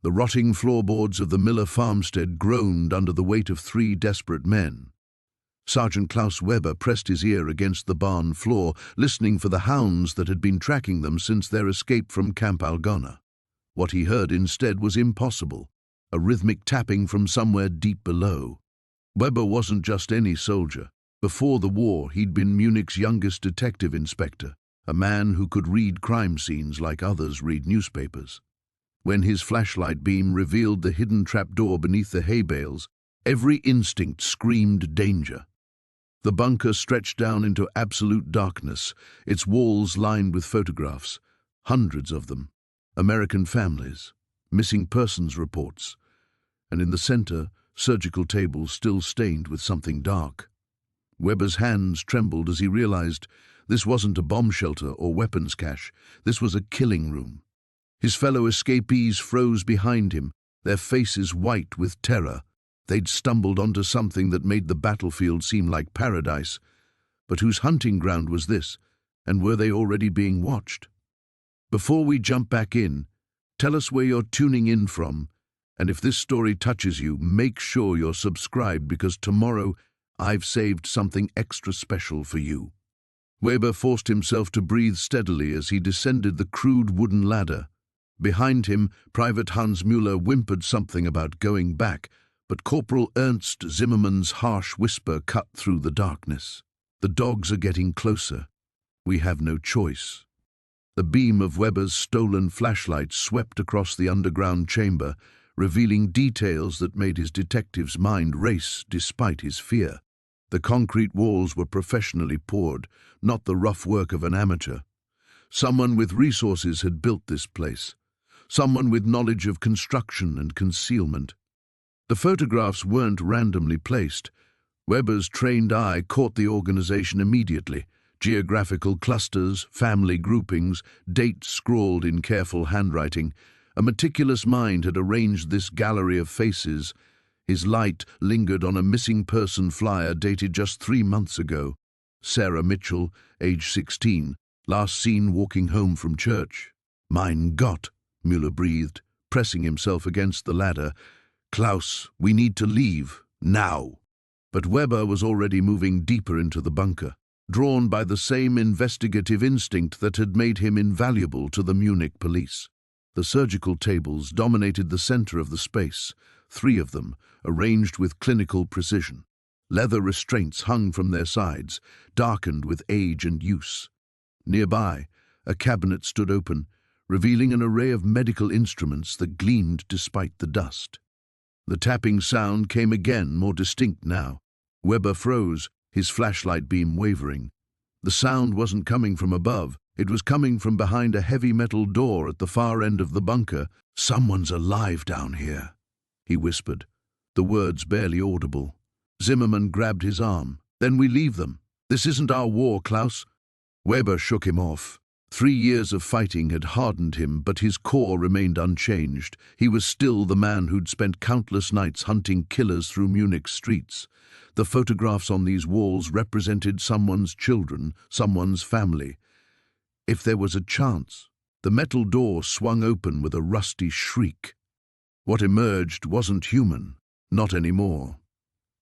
The rotting floorboards of the Miller farmstead groaned under the weight of 3 desperate men. Sergeant Klaus Weber pressed his ear against the barn floor, listening for the hounds that had been tracking them since their escape from Camp Algona. What he heard instead was impossible, a rhythmic tapping from somewhere deep below. Weber wasn't just any soldier. Before the war, he'd been Munich's youngest detective inspector, a man who could read crime scenes like others read newspapers. When his flashlight beam revealed the hidden trapdoor beneath the hay bales, every instinct screamed danger. The bunker stretched down into absolute darkness, its walls lined with photographs, hundreds of them, American families, missing persons reports, and in the center, surgical tables still stained with something dark. Weber's hands trembled as he realized this wasn't a bomb shelter or weapons cache, this was a killing room. His fellow escapees froze behind him, their faces white with terror. They'd stumbled onto something that made the battlefield seem like paradise. But whose hunting ground was this, and were they already being watched? Before we jump back in, tell us where you're tuning in from, and if this story touches you, make sure you're subscribed because tomorrow I've saved something extra special for you. Weber forced himself to breathe steadily as he descended the crude wooden ladder. Behind him, Private Hans Müller whimpered something about going back, but Corporal Ernst Zimmermann's harsh whisper cut through the darkness. The dogs are getting closer. We have no choice. The beam of Weber's stolen flashlight swept across the underground chamber, revealing details that made his detective's mind race despite his fear. The concrete walls were professionally poured, not the rough work of an amateur. Someone with resources had built this place. Someone with knowledge of construction and concealment. The photographs weren't randomly placed. Weber's trained eye caught the organization immediately. Geographical clusters, family groupings, dates scrawled in careful handwriting. A meticulous mind had arranged this gallery of faces. His light lingered on a missing person flyer dated just 3 months ago. Sarah Mitchell, age 16, last seen walking home from church. Mein Gott, Müller breathed, pressing himself against the ladder. Klaus, we need to leave, now. But Weber was already moving deeper into the bunker, drawn by the same investigative instinct that had made him invaluable to the Munich police. The surgical tables dominated the center of the space, 3 of them, arranged with clinical precision. Leather restraints hung from their sides, darkened with age and use. Nearby, a cabinet stood open, revealing an array of medical instruments that gleamed despite the dust. The tapping sound came again, more distinct now. Weber froze, his flashlight beam wavering. The sound wasn't coming from above, it was coming from behind a heavy metal door at the far end of the bunker. "Someone's alive down here," he whispered, the words barely audible. Zimmermann grabbed his arm. "Then we leave them. This isn't our war, Klaus." Weber shook him off. 3 years of fighting had hardened him, but his core remained unchanged. He was still the man who'd spent countless nights hunting killers through Munich's streets. The photographs on these walls represented someone's children, someone's family. If there was a chance, the metal door swung open with a rusty shriek. What emerged wasn't human, not anymore.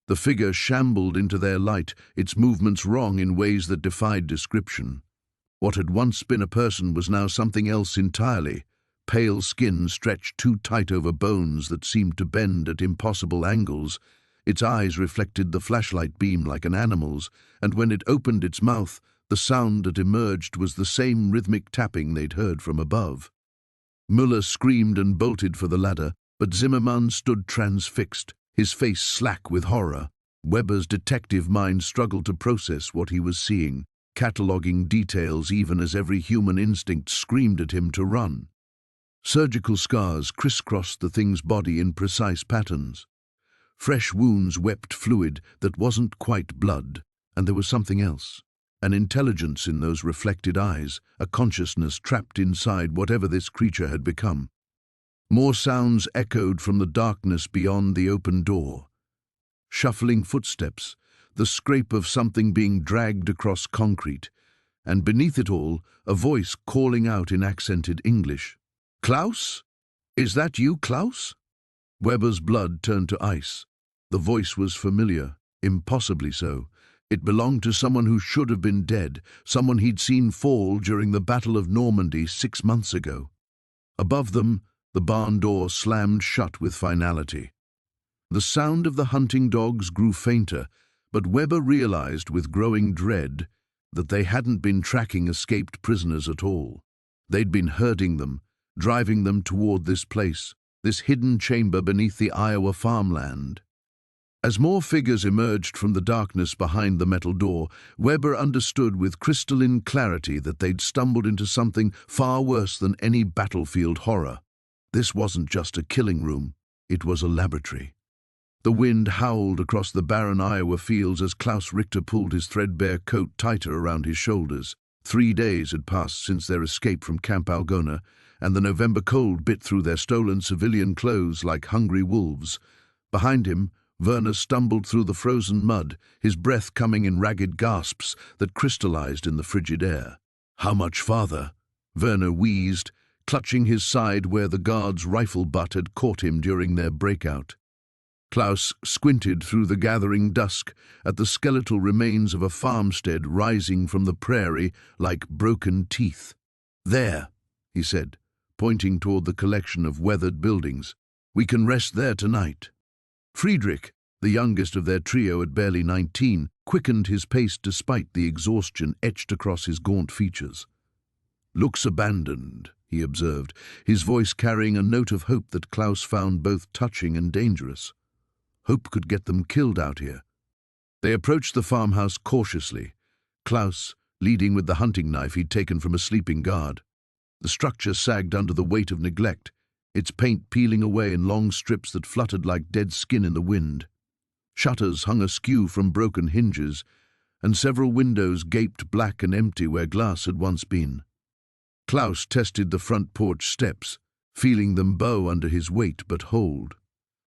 The figure shambled into their light, its movements wrong in ways that defied description. What had once been a person was now something else entirely. Pale skin stretched too tight over bones that seemed to bend at impossible angles. Its eyes reflected the flashlight beam like an animal's, and when it opened its mouth, the sound that emerged was the same rhythmic tapping they'd heard from above. Müller screamed and bolted for the ladder, but Zimmermann stood transfixed, his face slack with horror. Weber's detective mind struggled to process what he was seeing, cataloguing details even as every human instinct screamed at him to run. Surgical scars crisscrossed the thing's body in precise patterns. Fresh wounds wept fluid that wasn't quite blood, and there was something else. An intelligence in those reflected eyes, a consciousness trapped inside whatever this creature had become. More sounds echoed from the darkness beyond the open door. Shuffling footsteps, the scrape of something being dragged across concrete, and beneath it all, a voice calling out in accented English. "Klaus?" "Is that you, Klaus?" Weber's blood turned to ice. The voice was familiar, impossibly so. It belonged to someone who should have been dead, someone he'd seen fall during the Battle of Normandy 6 months ago. Above them, the barn door slammed shut with finality. The sound of the hunting dogs grew fainter, but Weber realized with growing dread that they hadn't been tracking escaped prisoners at all. They'd been herding them, driving them toward this place, this hidden chamber beneath the Iowa farmland. As more figures emerged from the darkness behind the metal door, Weber understood with crystalline clarity that they'd stumbled into something far worse than any battlefield horror. This wasn't just a killing room, it was a laboratory. The wind howled across the barren Iowa fields as Klaus Richter pulled his threadbare coat tighter around his shoulders. 3 days had passed since their escape from Camp Algona, and the November cold bit through their stolen civilian clothes like hungry wolves. Behind him, Werner stumbled through the frozen mud, his breath coming in ragged gasps that crystallized in the frigid air. "How much farther?" Werner wheezed, clutching his side where the guard's rifle butt had caught him during their breakout. Klaus squinted through the gathering dusk at the skeletal remains of a farmstead rising from the prairie like broken teeth. "There," he said, pointing toward the collection of weathered buildings. "We can rest there tonight." Friedrich, the youngest of their trio at barely 19, quickened his pace despite the exhaustion etched across his gaunt features. "Looks abandoned," he observed, his voice carrying a note of hope that Klaus found both touching and dangerous. Hope could get them killed out here. They approached the farmhouse cautiously, Klaus leading with the hunting knife he'd taken from a sleeping guard. The structure sagged under the weight of neglect, its paint peeling away in long strips that fluttered like dead skin in the wind. Shutters hung askew from broken hinges, and several windows gaped black and empty where glass had once been. Klaus tested the front porch steps, feeling them bow under his weight but hold.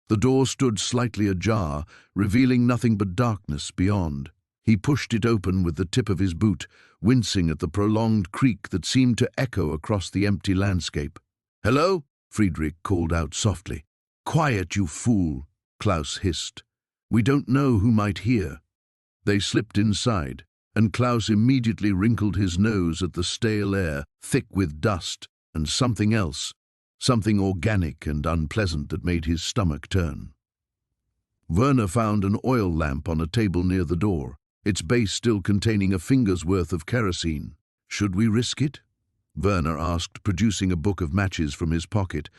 The door stood slightly ajar, revealing nothing but darkness beyond. He pushed it open with the tip of his boot, wincing at the prolonged creak that seemed to echo across the empty landscape. "Hello?" Friedrich called out softly. "Quiet, you fool," Klaus hissed. "We don't know who might hear." They slipped inside, and Klaus immediately wrinkled his nose at the stale air, thick with dust, and something else, something organic and unpleasant that made his stomach turn. Werner found an oil lamp on a table near the door, its base still containing a finger's worth of kerosene. "Should we risk it?" Werner asked, producing a book of matches from his pocket.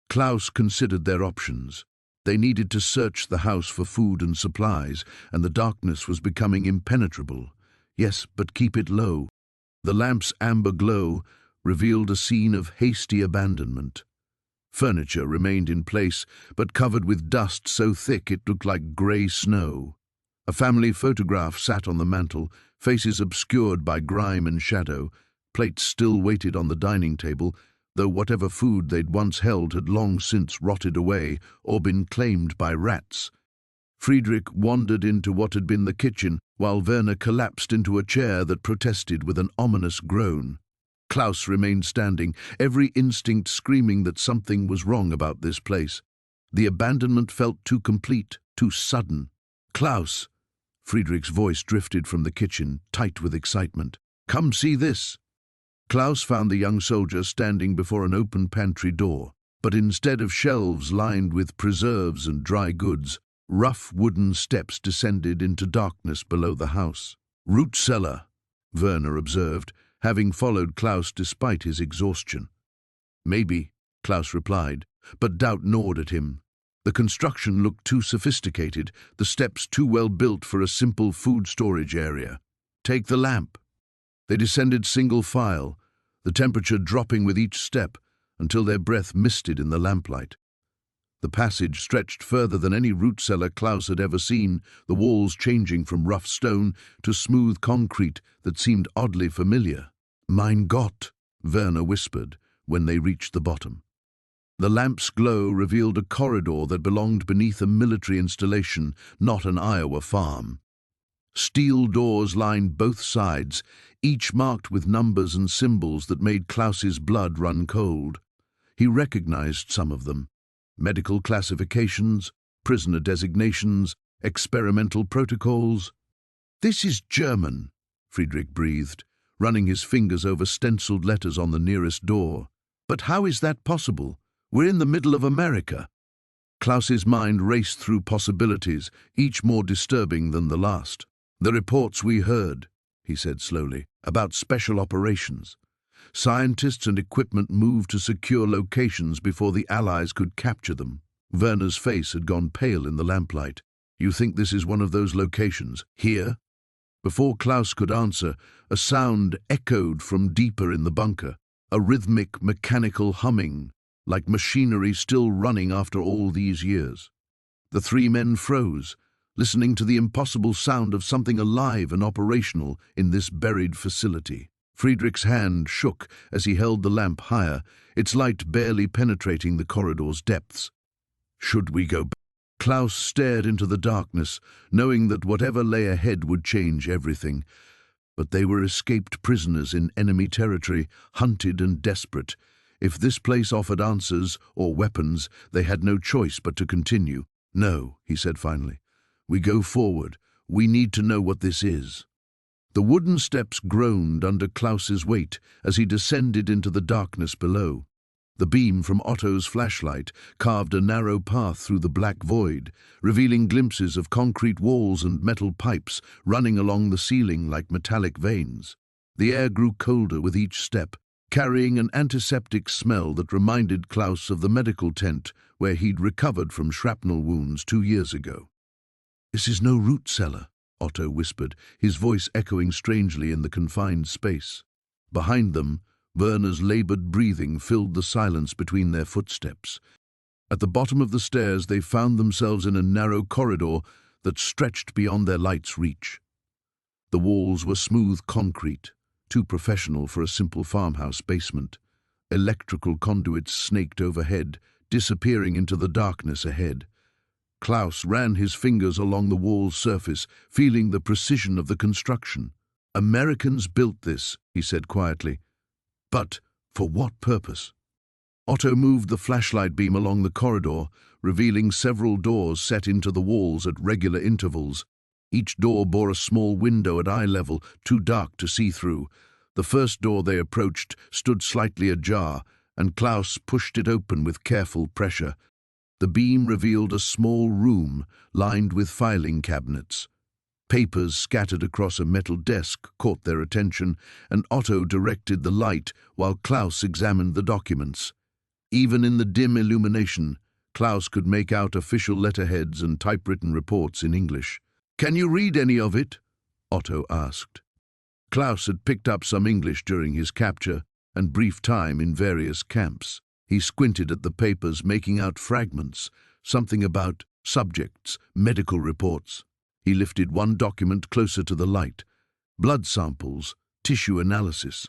Klaus considered their options. They needed to search the house for food and supplies, and the darkness was becoming impenetrable. Yes, but keep it low. The lamp's amber glow revealed a scene of hasty abandonment. Furniture remained in place, but covered with dust so thick it looked like grey snow. A family photograph sat on the mantel, faces obscured by grime and shadow. Plates still waited on the dining table, though whatever food they'd once held had long since rotted away or been claimed by rats. Friedrich wandered into what had been the kitchen, while Werner collapsed into a chair that protested with an ominous groan. Klaus remained standing, every instinct screaming that something was wrong about this place. The abandonment felt too complete, too sudden. "Klaus!" Friedrich's voice drifted from the kitchen, tight with excitement. "Come see this." Klaus found the young soldier standing before an open pantry door, but instead of shelves lined with preserves and dry goods, rough wooden steps descended into darkness below the house. "Root cellar," Werner observed, having followed Klaus despite his exhaustion. "Maybe," Klaus replied, but doubt gnawed at him. The construction looked too sophisticated, the steps too well built for a simple food storage area. "Take the lamp." They descended single file, the temperature dropping with each step until their breath misted in the lamplight. The passage stretched further than any root cellar Klaus had ever seen, the walls changing from rough stone to smooth concrete that seemed oddly familiar. "Mein Gott," Werner whispered when they reached the bottom. The lamp's glow revealed a corridor that belonged beneath a military installation, not an Iowa farm. Steel doors lined both sides, each marked with numbers and symbols that made Klaus's blood run cold. He recognized some of them: medical classifications, prisoner designations, experimental protocols. "This is German," Friedrich breathed, running his fingers over stenciled letters on the nearest door. "But how is that possible? We're in the middle of America." Klaus's mind raced through possibilities, each more disturbing than the last. "The reports we heard," he said slowly, "about special operations. Scientists and equipment moved to secure locations before the Allies could capture them." Werner's face had gone pale in the lamplight. "You think this is one of those locations? Here?" Before Klaus could answer, a sound echoed from deeper in the bunker, a rhythmic, mechanical humming, like machinery still running after all these years. The three men froze, listening to the impossible sound of something alive and operational in this buried facility. Friedrich's hand shook as he held the lamp higher, its light barely penetrating the corridor's depths. "Should we go back?" Klaus stared into the darkness, knowing that whatever lay ahead would change everything. But they were escaped prisoners in enemy territory, hunted and desperate. If this place offered answers or weapons, they had no choice but to continue. "No," he said finally. "We go forward. We need to know what this is." The wooden steps groaned under Klaus's weight as he descended into the darkness below. The beam from Otto's flashlight carved a narrow path through the black void, revealing glimpses of concrete walls and metal pipes running along the ceiling like metallic veins. The air grew colder with each step, carrying an antiseptic smell that reminded Klaus of the medical tent where he'd recovered from shrapnel wounds 2 years ago. "This is no root cellar," Otto whispered, his voice echoing strangely in the confined space. Behind them, Werner's labored breathing filled the silence between their footsteps. At the bottom of the stairs, they found themselves in a narrow corridor that stretched beyond their light's reach. The walls were smooth concrete, too professional for a simple farmhouse basement. Electrical conduits snaked overhead, disappearing into the darkness ahead. Klaus ran his fingers along the wall's surface, feeling the precision of the construction. "Americans built this," he said quietly. "But for what purpose?" Otto moved the flashlight beam along the corridor, revealing several doors set into the walls at regular intervals. Each door bore a small window at eye level, too dark to see through. The first door they approached stood slightly ajar, and Klaus pushed it open with careful pressure. The beam revealed a small room lined with filing cabinets. Papers scattered across a metal desk caught their attention, and Otto directed the light while Klaus examined the documents. Even in the dim illumination, Klaus could make out official letterheads and typewritten reports in English. "Can you read any of it?" Otto asked. Klaus had picked up some English during his capture and brief time in various camps. He squinted at the papers, making out fragments, something about subjects, medical reports. He lifted one document closer to the light. Blood samples, tissue analysis.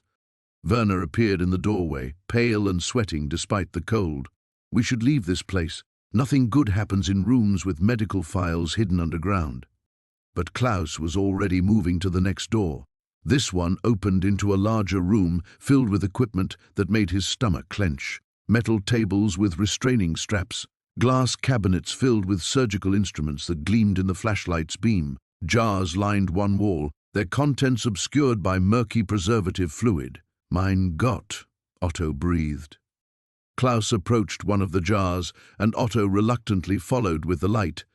Werner appeared in the doorway, pale and sweating despite the cold. "We should leave this place. Nothing good happens in rooms with medical files hidden underground." But Klaus was already moving to the next door. This one opened into a larger room filled with equipment that made his stomach clench. Metal tables with restraining straps, glass cabinets filled with surgical instruments that gleamed in the flashlight's beam. Jars lined one wall, their contents obscured by murky preservative fluid. "Mein Gott," Otto breathed. Klaus approached one of the jars, and Otto reluctantly followed with the light.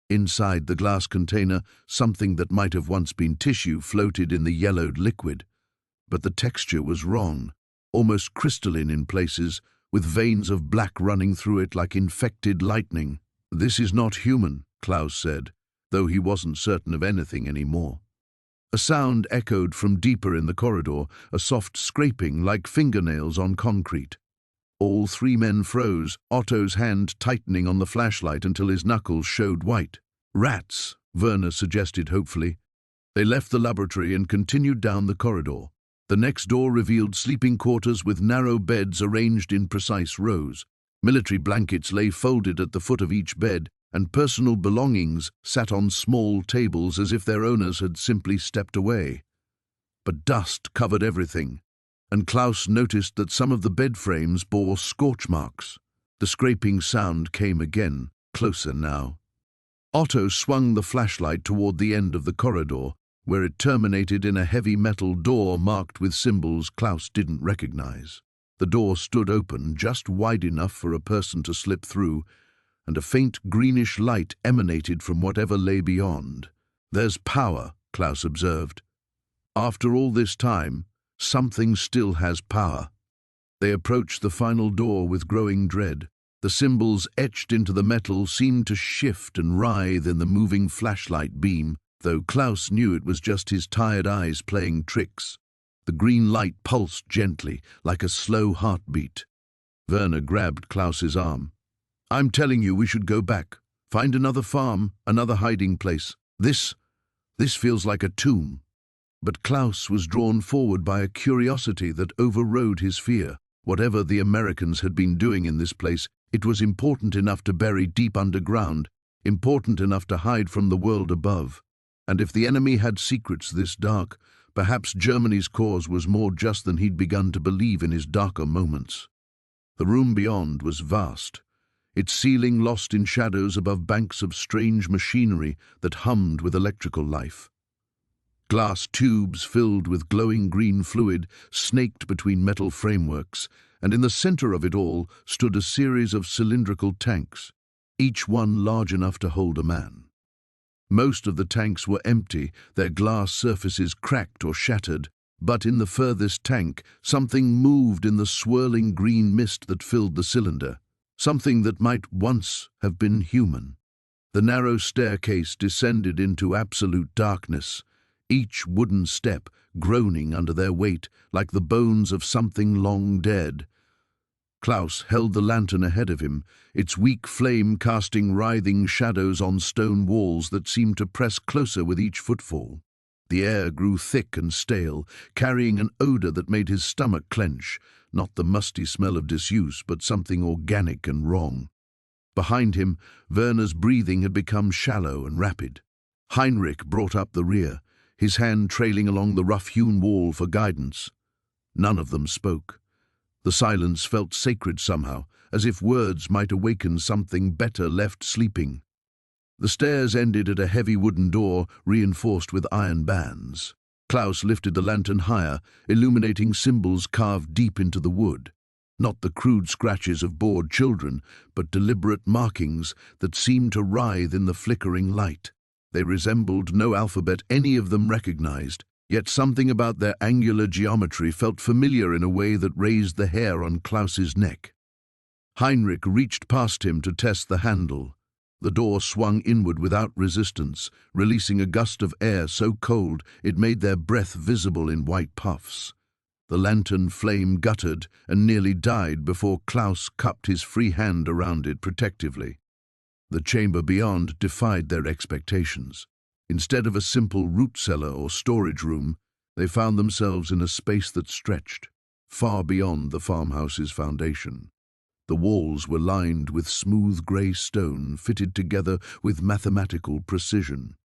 Inside the glass container, something that might have once been tissue floated in the yellowed liquid. But the texture was wrong, almost crystalline in places, with veins of black running through it like infected lightning. "This is not human," Klaus said, though he wasn't certain of anything anymore. A sound echoed from deeper in the corridor, a soft scraping like fingernails on concrete. All three men froze, Otto's hand tightening on the flashlight until his knuckles showed white. "Rats," Werner suggested hopefully. They left the laboratory and continued down the corridor. The next door revealed sleeping quarters with narrow beds arranged in precise rows. Military blankets lay folded at the foot of each bed, and personal belongings sat on small tables as if their owners had simply stepped away. But dust covered everything. and Klaus noticed that some of the bed frames bore scorch marks. The scraping sound came again, closer now. Otto swung the flashlight toward the end of the corridor, where it terminated in a heavy metal door marked with symbols Klaus didn't recognize. The door stood open, just wide enough for a person to slip through, and a faint greenish light emanated from whatever lay beyond. "There's power," Klaus observed. "After all this time, something still has power." They approached the final door with growing dread. The symbols etched into the metal seemed to shift and writhe in the moving flashlight beam, though Klaus knew it was just his tired eyes playing tricks. The green light pulsed gently, like a slow heartbeat. Werner grabbed Klaus's arm. "I'm telling you we should go back. Find another farm, another hiding place. This feels like a tomb." But Klaus was drawn forward by a curiosity that overrode his fear. Whatever the Americans had been doing in this place, it was important enough to bury deep underground, important enough to hide from the world above. And if the enemy had secrets this dark, perhaps Germany's cause was more just than he'd begun to believe in his darker moments. The room beyond was vast, its ceiling lost in shadows above banks of strange machinery that hummed with electrical life. Glass tubes filled with glowing green fluid snaked between metal frameworks, and in the center of it all stood a series of cylindrical tanks, each one large enough to hold a man. Most of the tanks were empty, their glass surfaces cracked or shattered, but in the furthest tank, something moved in the swirling green mist that filled the cylinder, something that might once have been human. The narrow staircase descended into absolute darkness, each wooden step groaning under their weight like the bones of something long dead. Klaus held the lantern ahead of him, its weak flame casting writhing shadows on stone walls that seemed to press closer with each footfall. The air grew thick and stale, carrying an odor that made his stomach clench, not the musty smell of disuse, but something organic and wrong. Behind him, Werner's breathing had become shallow and rapid. Heinrich brought up the rear, his hand trailing along the rough-hewn wall for guidance. None of them spoke. The silence felt sacred somehow, as if words might awaken something better left sleeping. The stairs ended at a heavy wooden door reinforced with iron bands. Klaus lifted the lantern higher, illuminating symbols carved deep into the wood. Not the crude scratches of bored children, but deliberate markings that seemed to writhe in the flickering light. They resembled no alphabet any of them recognized, yet something about their angular geometry felt familiar in a way that raised the hair on Klaus's neck. Heinrich reached past him to test the handle. The door swung inward without resistance, releasing a gust of air so cold it made their breath visible in white puffs. The lantern flame guttered and nearly died before Klaus cupped his free hand around it protectively. The chamber beyond defied their expectations. Instead of a simple root cellar or storage room, they found themselves in a space that stretched far beyond the farmhouse's foundation. The walls were lined with smooth grey stone fitted together with mathematical precision.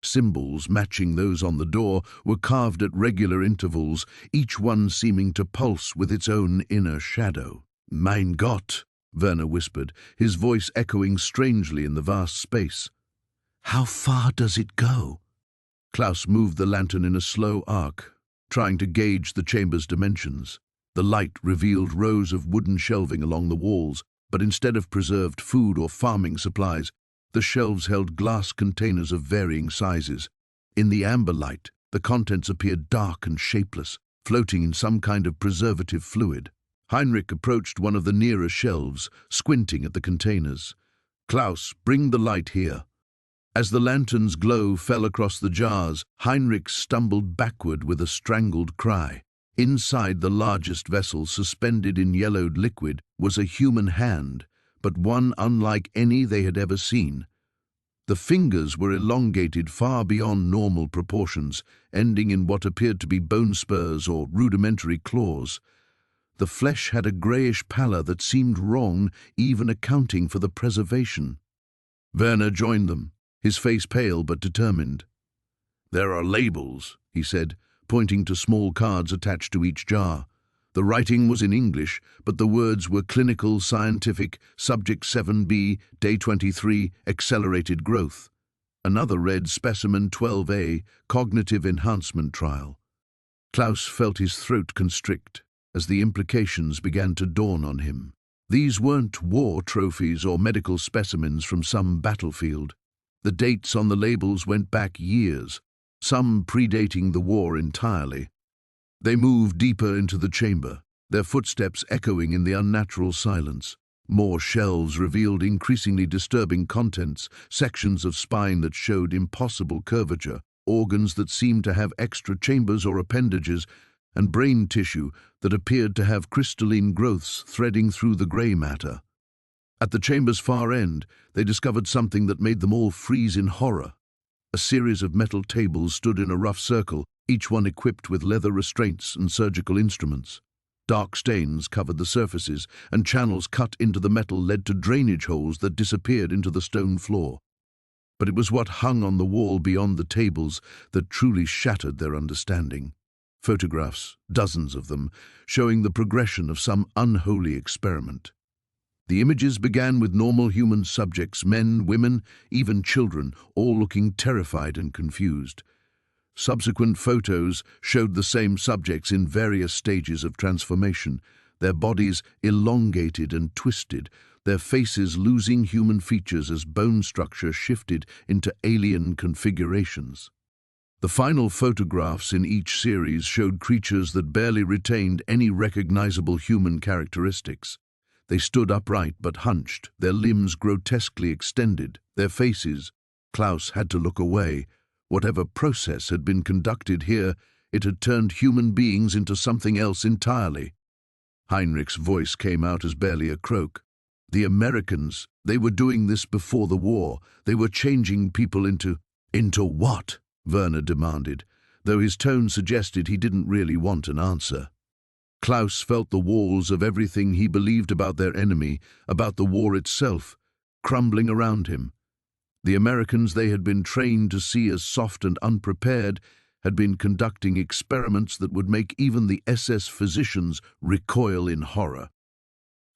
Symbols matching those on the door were carved at regular intervals, each one seeming to pulse with its own inner shadow. "Mein Gott," Werner whispered, his voice echoing strangely in the vast space. "How far does it go?" Klaus moved the lantern in a slow arc, trying to gauge the chamber's dimensions. The light revealed rows of wooden shelving along the walls, but instead of preserved food or farming supplies, the shelves held glass containers of varying sizes. In the amber light, the contents appeared dark and shapeless, floating in some kind of preservative fluid. Heinrich approached one of the nearer shelves, squinting at the containers. "Klaus, bring the light here." As the lantern's glow fell across the jars, Heinrich stumbled backward with a strangled cry. Inside the largest vessel, suspended in yellowed liquid, was a human hand, but one unlike any they had ever seen. The fingers were elongated far beyond normal proportions, ending in what appeared to be bone spurs or rudimentary claws. The flesh had a greyish pallor that seemed wrong, even accounting for the preservation. Werner joined them, his face pale but determined. "There are labels," he said, pointing to small cards attached to each jar. The writing was in English, but the words were clinical, scientific, subject 7B, day 23, accelerated growth. Another read specimen 12A, cognitive enhancement trial. Klaus felt his throat constrict as the implications began to dawn on him. These weren't war trophies or medical specimens from some battlefield. The dates on the labels went back years, some predating the war entirely. They moved deeper into the chamber, their footsteps echoing in the unnatural silence. More shelves revealed increasingly disturbing contents, sections of spine that showed impossible curvature, organs that seemed to have extra chambers or appendages, and brain tissue that appeared to have crystalline growths threading through the grey matter. At the chamber's far end, they discovered something that made them all freeze in horror. A series of metal tables stood in a rough circle, each one equipped with leather restraints and surgical instruments. Dark stains covered the surfaces, and channels cut into the metal led to drainage holes that disappeared into the stone floor. But it was what hung on the wall beyond the tables that truly shattered their understanding. Photographs, dozens of them, showing the progression of some unholy experiment. The images began with normal human subjects, men, women, even children, all looking terrified and confused. Subsequent photos showed the same subjects in various stages of transformation, their bodies elongated and twisted, their faces losing human features as bone structure shifted into alien configurations. The final photographs in each series showed creatures that barely retained any recognizable human characteristics. They stood upright but hunched, their limbs grotesquely extended, their faces. Klaus had to look away. Whatever process had been conducted here, it had turned human beings into something else entirely. Heinrich's voice came out as barely a croak. The Americans, they were doing this before the war. They were changing people into what? Werner demanded, though his tone suggested he didn't really want an answer. Klaus felt the walls of everything he believed about their enemy, about the war itself, crumbling around him. The Americans they had been trained to see as soft and unprepared had been conducting experiments that would make even the SS physicians recoil in horror.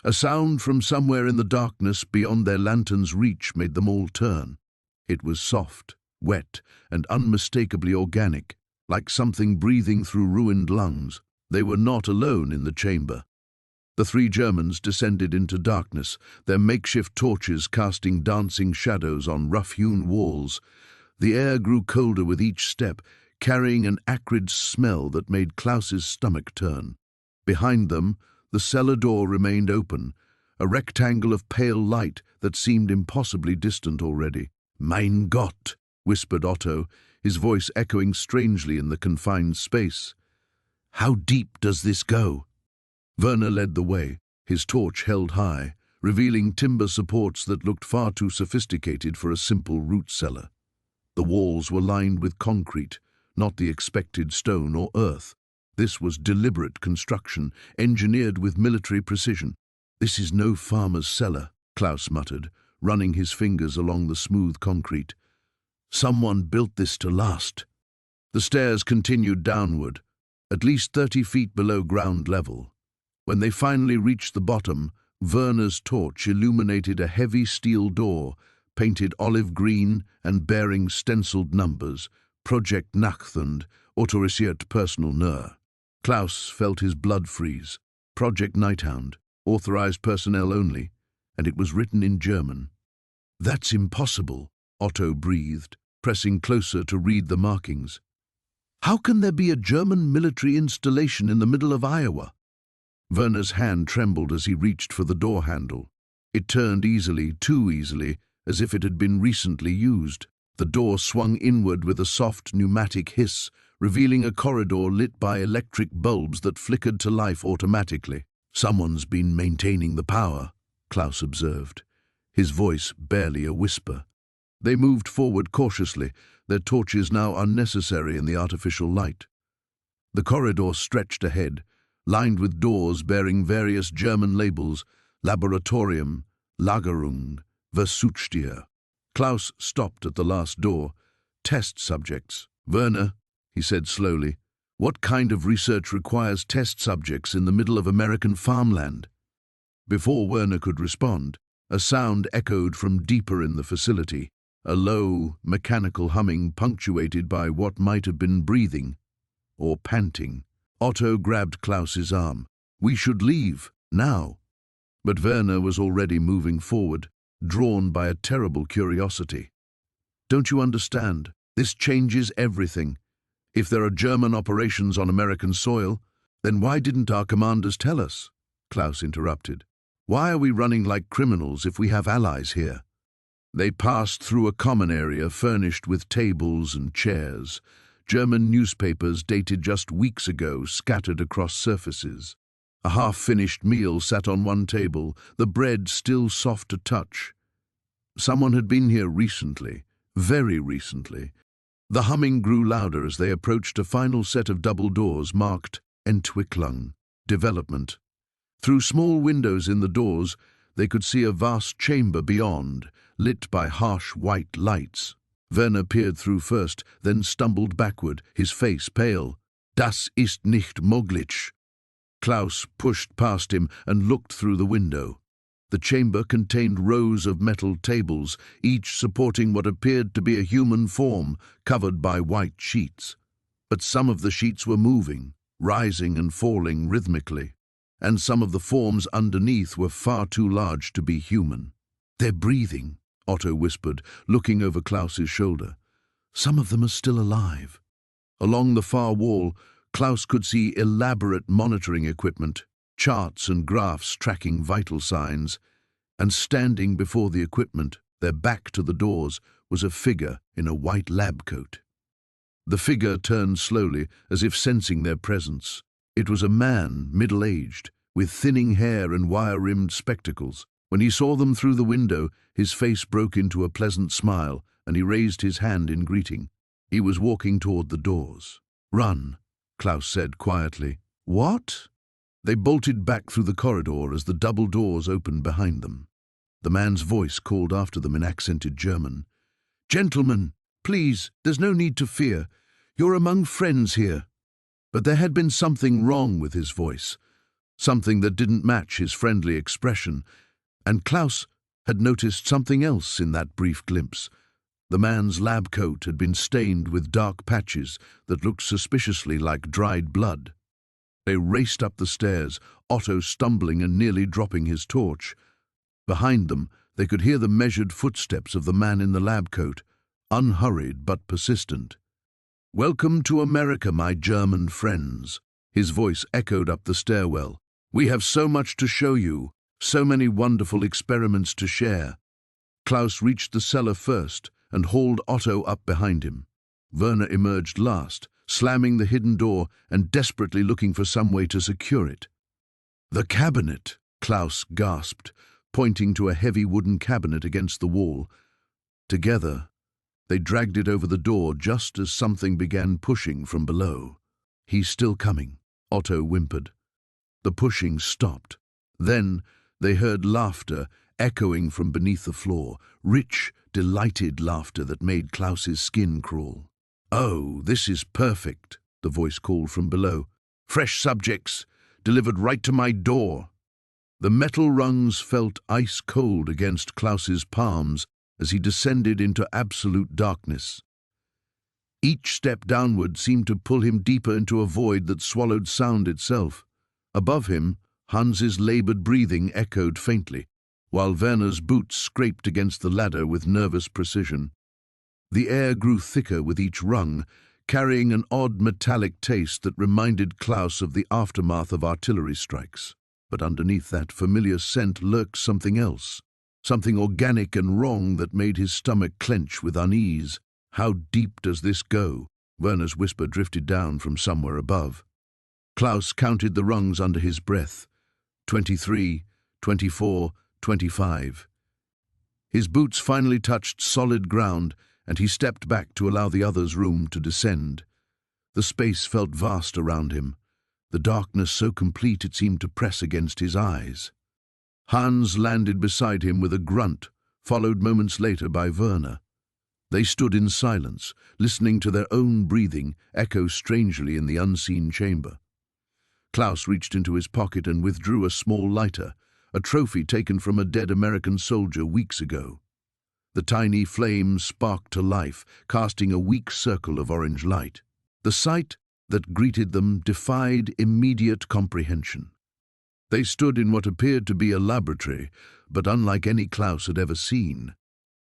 A sound from somewhere in the darkness beyond their lantern's reach made them all turn. It was soft, wet, and unmistakably organic, like something breathing through ruined lungs. They were not alone in the chamber. The three Germans descended into darkness, their makeshift torches casting dancing shadows on rough-hewn walls. The air grew colder with each step, carrying an acrid smell that made Klaus's stomach turn. Behind them, the cellar door remained open, a rectangle of pale light that seemed impossibly distant already. "Mein Gott," whispered Otto, his voice echoing strangely in the confined space. "How deep does this go?" Werner led the way, his torch held high, revealing timber supports that looked far too sophisticated for a simple root cellar. The walls were lined with concrete, not the expected stone or earth. This was deliberate construction, engineered with military precision. "This is no farmer's cellar," Klaus muttered, running his fingers along the smooth concrete. "Someone built this to last." The stairs continued downward, at least 30 feet below ground level. When they finally reached the bottom, Werner's torch illuminated a heavy steel door, painted olive green and bearing stenciled numbers, Project Nacht und autorisiert personal Nur. Klaus felt his blood freeze. Project Nighthound, authorized personnel only, and it was written in German. "That's impossible," Otto breathed, pressing closer to read the markings. "How can there be a German military installation in the middle of Iowa?" Werner's hand trembled as he reached for the door handle. It turned easily, too easily, as if it had been recently used. The door swung inward with a soft pneumatic hiss, revealing a corridor lit by electric bulbs that flickered to life automatically. "Someone's been maintaining the power," Klaus observed, his voice barely a whisper. They moved forward cautiously, their torches now unnecessary in the artificial light. The corridor stretched ahead, lined with doors bearing various German labels, Laboratorium, Lagerung, Versuchstier. Klaus stopped at the last door. "Test subjects." "Werner," he said slowly, What kind of research requires test subjects in the middle of American farmland? Before Werner could respond, a sound echoed from deeper in the facility, a low, mechanical humming punctuated by what might have been breathing or panting. Otto grabbed Klaus's arm. "We should leave, now." But Werner was already moving forward, drawn by a terrible curiosity. "Don't you understand? This changes everything. If there are German operations on American soil, then why didn't our commanders tell us?" Klaus interrupted. "Why are we running like criminals if we have allies here?" They passed through a common area furnished with tables and chairs. German newspapers dated just weeks ago scattered across surfaces. A half-finished meal sat on one table, the bread still soft to touch. Someone had been here recently, very recently. The humming grew louder as they approached a final set of double doors marked Entwicklung, development. Through small windows in the doors, they could see a vast chamber beyond, lit by harsh white lights. Werner peered through first, then stumbled backward, his face pale. "Das ist nicht möglich." Klaus pushed past him and looked through the window. The chamber contained rows of metal tables, each supporting what appeared to be a human form, covered by white sheets. But some of the sheets were moving, rising and falling rhythmically, and some of the forms underneath were far too large to be human. "They're breathing," Otto whispered, looking over Klaus's shoulder. "Some of them are still alive." Along the far wall, Klaus could see elaborate monitoring equipment, charts and graphs tracking vital signs, and standing before the equipment, their back to the doors, was a figure in a white lab coat. The figure turned slowly, as if sensing their presence. It was a man, middle-aged, with thinning hair and wire-rimmed spectacles. When he saw them through the window, his face broke into a pleasant smile, and he raised his hand in greeting. He was walking toward the doors. "Run," Klaus said quietly. "What?" They bolted back through the corridor as the double doors opened behind them. The man's voice called after them in accented German. "Gentlemen, please, there's no need to fear. You're among friends here." But there had been something wrong with his voice, something that didn't match his friendly expression, and Klaus had noticed something else in that brief glimpse. The man's lab coat had been stained with dark patches that looked suspiciously like dried blood. They raced up the stairs, Otto stumbling and nearly dropping his torch. Behind them, they could hear the measured footsteps of the man in the lab coat, unhurried but persistent. "Welcome to America, my German friends." His voice echoed up the stairwell. "We have so much to show you, so many wonderful experiments to share." Klaus reached the cellar first and hauled Otto up behind him. Werner emerged last, slamming the hidden door and desperately looking for some way to secure it. "The cabinet," Klaus gasped, pointing to a heavy wooden cabinet against the wall. Together, they dragged it over the door just as something began pushing from below. "He's still coming," Otto whimpered. The pushing stopped. Then they heard laughter echoing from beneath the floor, rich, delighted laughter that made Klaus's skin crawl. "Oh, this is perfect," the voice called from below. "Fresh subjects, delivered right to my door." The metal rungs felt ice-cold against Klaus's palms as he descended into absolute darkness. Each step downward seemed to pull him deeper into a void that swallowed sound itself. Above him, Hans's labored breathing echoed faintly, while Werner's boots scraped against the ladder with nervous precision. The air grew thicker with each rung, carrying an odd metallic taste that reminded Klaus of the aftermath of artillery strikes. But underneath that familiar scent lurked something else, something organic and wrong that made his stomach clench with unease. "How deep does this go?" Werner's whisper drifted down from somewhere above. Klaus counted the rungs under his breath. 23, 24, 25. His boots finally touched solid ground, and he stepped back to allow the others room to descend. The space felt vast around him, the darkness so complete it seemed to press against his eyes. Hans landed beside him with a grunt, followed moments later by Werner. They stood in silence, listening to their own breathing echo strangely in the unseen chamber. Klaus reached into his pocket and withdrew a small lighter, a trophy taken from a dead American soldier weeks ago. The tiny flame sparked to life, casting a weak circle of orange light. The sight that greeted them defied immediate comprehension. They stood in what appeared to be a laboratory, but unlike any Klaus had ever seen.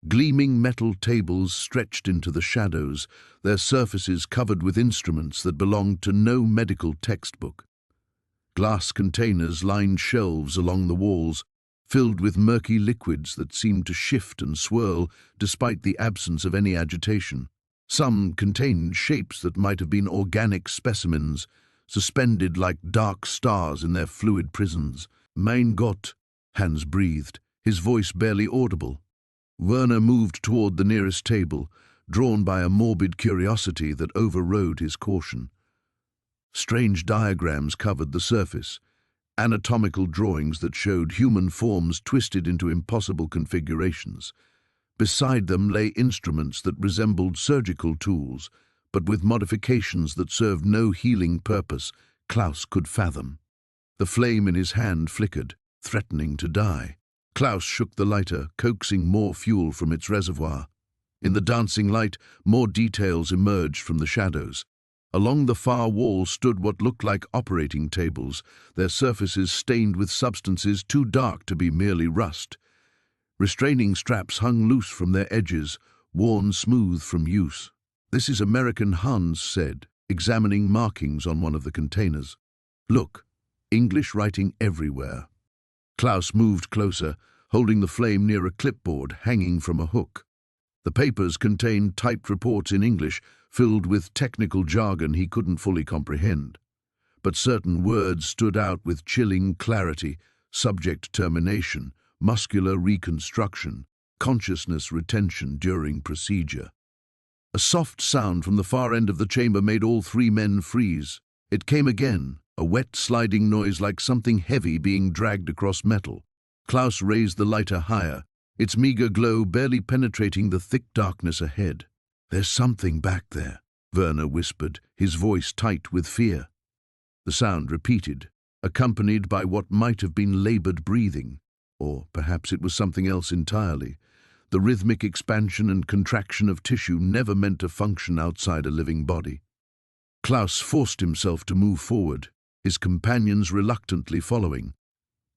Gleaming metal tables stretched into the shadows, their surfaces covered with instruments that belonged to no medical textbook. Glass containers lined shelves along the walls, filled with murky liquids that seemed to shift and swirl despite the absence of any agitation. Some contained shapes that might have been organic specimens, suspended like dark stars in their fluid prisons. Mein Gott, Hans breathed, his voice barely audible. Werner moved toward the nearest table, drawn by a morbid curiosity that overrode his caution. Strange diagrams covered the surface, anatomical drawings that showed human forms twisted into impossible configurations. Beside them lay instruments that resembled surgical tools, but with modifications that served no healing purpose Klaus could fathom. The flame in his hand flickered, threatening to die. Klaus shook the lighter, coaxing more fuel from its reservoir. In the dancing light, more details emerged from the shadows. Along the far wall stood what looked like operating tables, their surfaces stained with substances too dark to be merely rust. Restraining straps hung loose from their edges, worn smooth from use. "This is American," Hans said, examining markings on one of the containers. "Look, English writing everywhere." Klaus moved closer, holding the flame near a clipboard hanging from a hook. The papers contained typed reports in English, filled with technical jargon he couldn't fully comprehend. But certain words stood out with chilling clarity: subject termination, muscular reconstruction, consciousness retention during procedure. A soft sound from the far end of the chamber made all three men freeze. It came again, a wet, sliding noise like something heavy being dragged across metal. Klaus raised the lighter higher, its meager glow barely penetrating the thick darkness ahead. "There's something back there," Werner whispered, his voice tight with fear. The sound repeated, accompanied by what might have been labored breathing, or perhaps it was something else entirely. The rhythmic expansion and contraction of tissue never meant to function outside a living body. Klaus forced himself to move forward, his companions reluctantly following.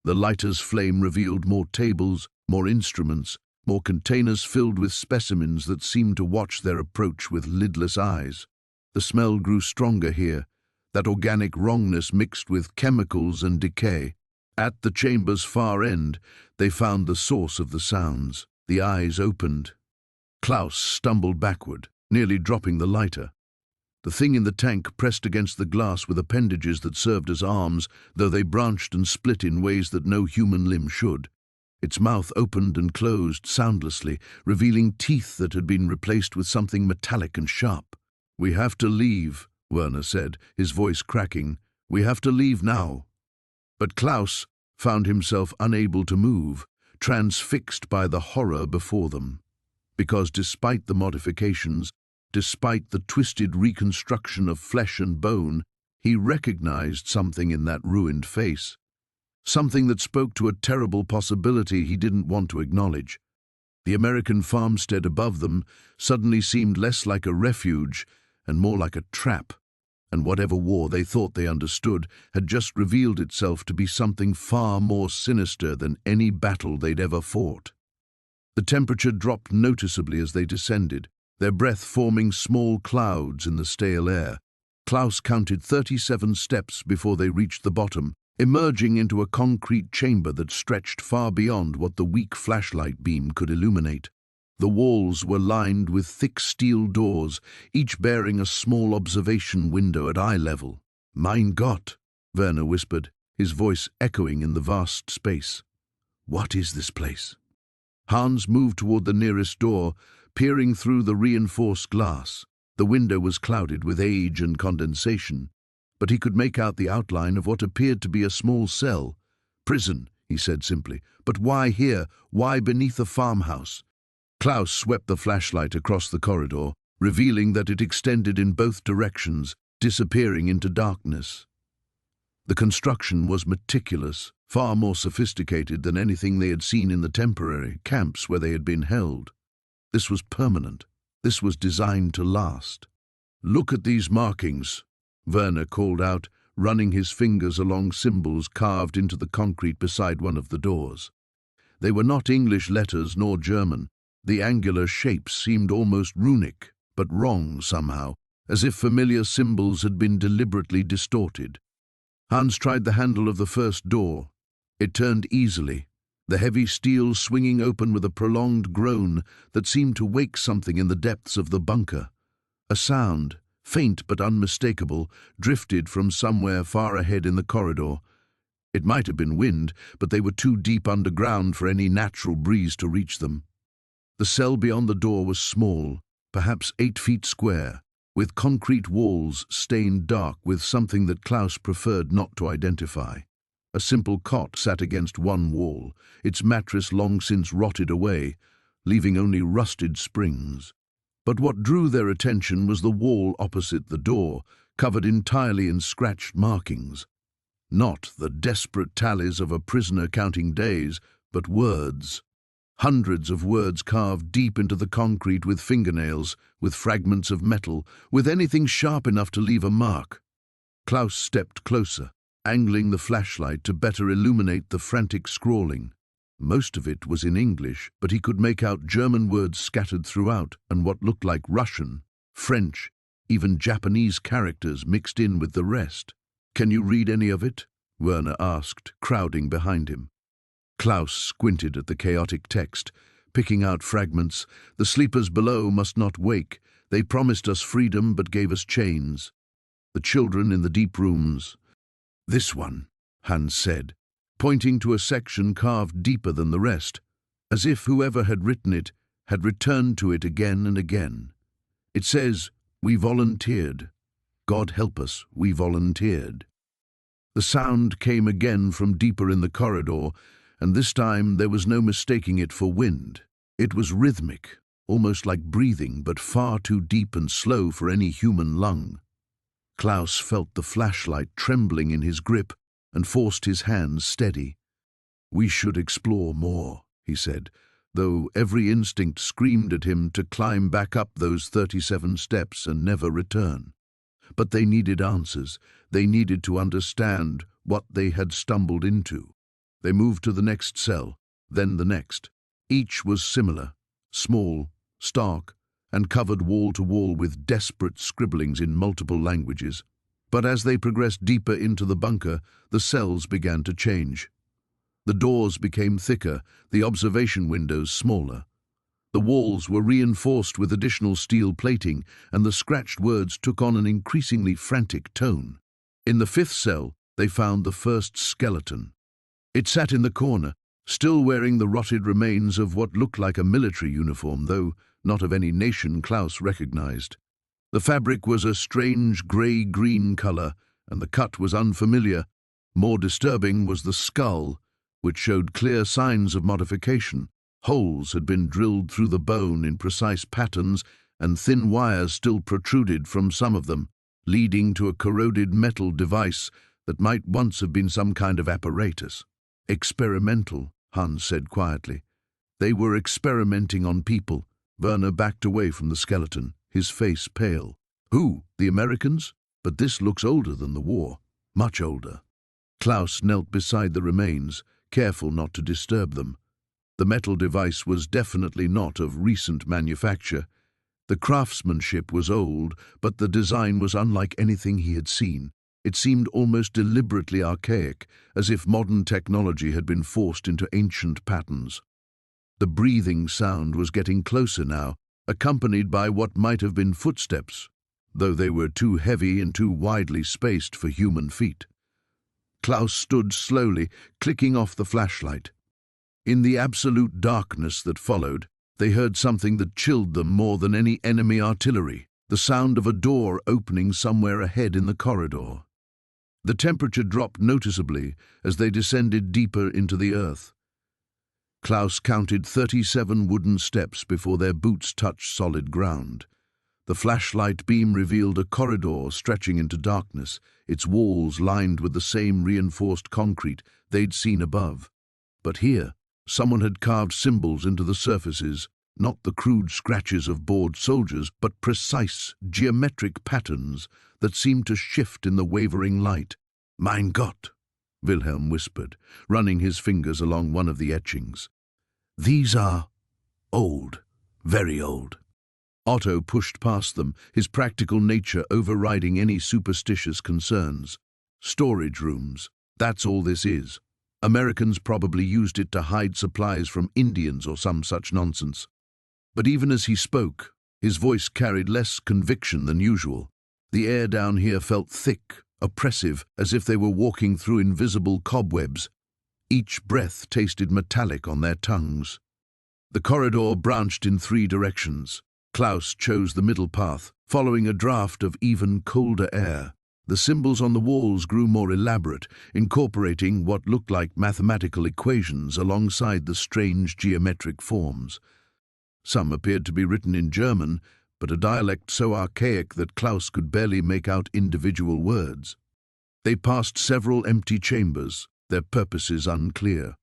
The lighter's flame revealed more tables, more instruments, more containers filled with specimens that seemed to watch their approach with lidless eyes. The smell grew stronger here, that organic wrongness mixed with chemicals and decay. At the chamber's far end, they found the source of the sounds. The eyes opened. Klaus stumbled backward, nearly dropping the lighter. The thing in the tank pressed against the glass with appendages that served as arms, though they branched and split in ways that no human limb should. Its mouth opened and closed soundlessly, revealing teeth that had been replaced with something metallic and sharp. "We have to leave," Werner said, his voice cracking. "We have to leave now." But Klaus found himself unable to move, transfixed by the horror before them. Because despite the modifications, despite the twisted reconstruction of flesh and bone, he recognized something in that ruined face. Something that spoke to a terrible possibility he didn't want to acknowledge. The American farmstead above them suddenly seemed less like a refuge and more like a trap, and whatever war they thought they understood had just revealed itself to be something far more sinister than any battle they'd ever fought. The temperature dropped noticeably as they descended, their breath forming small clouds in the stale air. Klaus counted 37 steps before they reached the bottom, emerging into a concrete chamber that stretched far beyond what the weak flashlight beam could illuminate. The walls were lined with thick steel doors, each bearing a small observation window at eye level. "Mein Gott," Werner whispered, his voice echoing in the vast space. "What is this place?" Hans moved toward the nearest door, peering through the reinforced glass. The window was clouded with age and condensation, but he could make out the outline of what appeared to be a small cell. "Prison," he said simply. "But why here? Why beneath a farmhouse?" Klaus swept the flashlight across the corridor, revealing that it extended in both directions, disappearing into darkness. The construction was meticulous, far more sophisticated than anything they had seen in the temporary camps where they had been held. This was permanent. This was designed to last. "Look at these markings," Werner called out, running his fingers along symbols carved into the concrete beside one of the doors. They were not English letters nor German. The angular shapes seemed almost runic, but wrong somehow, as if familiar symbols had been deliberately distorted. Hans tried the handle of the first door. It turned easily, the heavy steel swinging open with a prolonged groan that seemed to wake something in the depths of the bunker. A sound, faint but unmistakable, drifted from somewhere far ahead in the corridor. It might have been wind, but they were too deep underground for any natural breeze to reach them. The cell beyond the door was small, perhaps 8 feet square, with concrete walls stained dark with something that Klaus preferred not to identify. A simple cot sat against one wall, its mattress long since rotted away, leaving only rusted springs. But what drew their attention was the wall opposite the door, covered entirely in scratched markings. Not the desperate tallies of a prisoner counting days, but words. Hundreds of words carved deep into the concrete with fingernails, with fragments of metal, with anything sharp enough to leave a mark. Klaus stepped closer, angling the flashlight to better illuminate the frantic scrawling. Most of it was in English, but he could make out German words scattered throughout and what looked like Russian, French, even Japanese characters mixed in with the rest. "Can you read any of it?" Werner asked, crowding behind him. Klaus squinted at the chaotic text, picking out fragments. "The sleepers below must not wake. They promised us freedom but gave us chains. The children in the deep rooms." "This one," Hans said, pointing to a section carved deeper than the rest, as if whoever had written it had returned to it again and again. "It says, 'We volunteered. God help us, we volunteered.'" The sound came again from deeper in the corridor, and this time there was no mistaking it for wind. It was rhythmic, almost like breathing, but far too deep and slow for any human lung. Klaus felt the flashlight trembling in his grip and forced his hands steady. "We should explore more," he said, though every instinct screamed at him to climb back up those 37 steps and never return. But they needed answers. They needed to understand what they had stumbled into. They moved to the next cell, then the next. Each was similar, small, stark, and covered wall to wall with desperate scribblings in multiple languages. But as they progressed deeper into the bunker, the cells began to change. The doors became thicker, the observation windows smaller. The walls were reinforced with additional steel plating, and the scratched words took on an increasingly frantic tone. In the 5th cell, they found the first skeleton. It sat in the corner, still wearing the rotted remains of what looked like a military uniform, though not of any nation Klaus recognized. The fabric was a strange grey-green color, and the cut was unfamiliar. More disturbing was the skull, which showed clear signs of modification. Holes had been drilled through the bone in precise patterns, and thin wires still protruded from some of them, leading to a corroded metal device that might once have been some kind of apparatus. "Experimental," Hans said quietly. "They were experimenting on people." Werner backed away from the skeleton, his face pale. "Who? The Americans? But this looks older than the war. Much older." Klaus knelt beside the remains, careful not to disturb them. The metal device was definitely not of recent manufacture. The craftsmanship was old, but the design was unlike anything he had seen. It seemed almost deliberately archaic, as if modern technology had been forced into ancient patterns. The breathing sound was getting closer now, accompanied by what might have been footsteps, though they were too heavy and too widely spaced for human feet. Klaus stood slowly, clicking off the flashlight. In the absolute darkness that followed, they heard something that chilled them more than any enemy artillery, the sound of a door opening somewhere ahead in the corridor. The temperature dropped noticeably as they descended deeper into the earth. Klaus counted 37 wooden steps before their boots touched solid ground. The flashlight beam revealed a corridor stretching into darkness, its walls lined with the same reinforced concrete they'd seen above. But here, someone had carved symbols into the surfaces, not the crude scratches of bored soldiers, but precise, geometric patterns that seemed to shift in the wavering light. "Mein Gott," Wilhelm whispered, running his fingers along one of the etchings. "These are old, very old." Otto pushed past them, his practical nature overriding any superstitious concerns. "Storage rooms, that's all this is. Americans probably used it to hide supplies from Indians or some such nonsense." But even as he spoke, his voice carried less conviction than usual. The air down here felt thick, oppressive, as if they were walking through invisible cobwebs. Each breath tasted metallic on their tongues. The corridor branched in 3 directions. Klaus chose the middle path, following a draft of even colder air. The symbols on the walls grew more elaborate, incorporating what looked like mathematical equations alongside the strange geometric forms. Some appeared to be written in German, but a dialect so archaic that Klaus could barely make out individual words. They passed several empty chambers, their purposes unclear.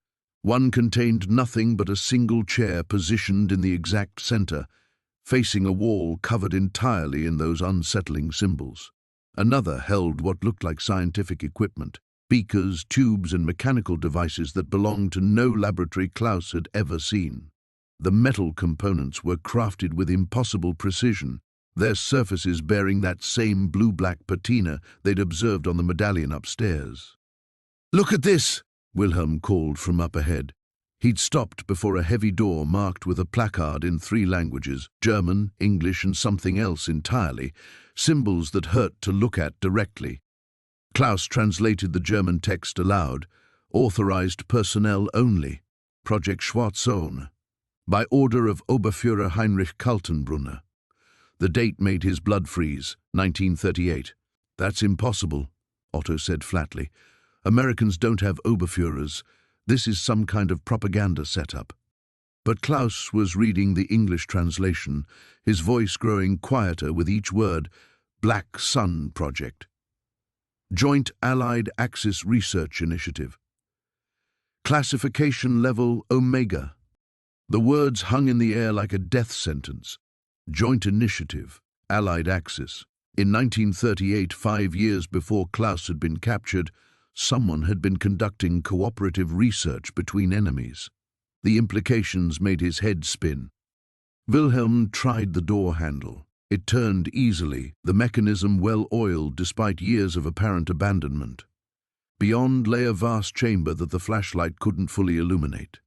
One contained nothing but a single chair positioned in the exact center, facing a wall covered entirely in those unsettling symbols. Another held what looked like scientific equipment, beakers, tubes, and mechanical devices that belonged to no laboratory Klaus had ever seen. The metal components were crafted with impossible precision, their surfaces bearing that same blue-black patina they'd observed on the medallion upstairs. "Look at this!" Wilhelm called from up ahead. He'd stopped before a heavy door marked with a placard in 3 languages, German, English, and something else entirely, symbols that hurt to look at directly. Klaus translated the German text aloud. "Authorized personnel only. Project Schwarzone. By order of Oberführer Heinrich Kaltenbrunner." The date made his blood freeze, 1938. "That's impossible," Otto said flatly. "Americans don't have Oberführers. This is some kind of propaganda setup." But Klaus was reading the English translation, his voice growing quieter with each word. "Black Sun Project. Joint Allied Axis Research Initiative. Classification Level Omega." The words hung in the air like a death sentence. Joint Initiative, Allied Axis. In 1938, 5 years before Klaus had been captured, someone had been conducting cooperative research between enemies. The implications made his head spin. Wilhelm tried the door handle. It turned easily, the mechanism well-oiled despite years of apparent abandonment. Beyond lay a vast chamber that the flashlight couldn't fully illuminate.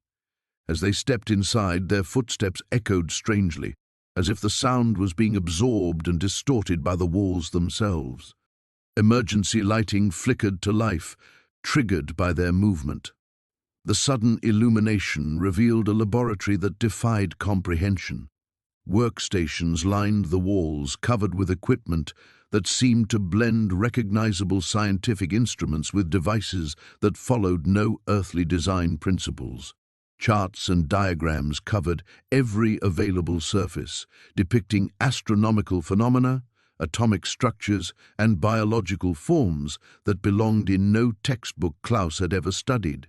As they stepped inside, their footsteps echoed strangely, as if the sound was being absorbed and distorted by the walls themselves. Emergency lighting flickered to life, triggered by their movement. The sudden illumination revealed a laboratory that defied comprehension. Workstations lined the walls, covered with equipment that seemed to blend recognizable scientific instruments with devices that followed no earthly design principles. Charts and diagrams covered every available surface, depicting astronomical phenomena, atomic structures, and biological forms that belonged in no textbook Klaus had ever studied.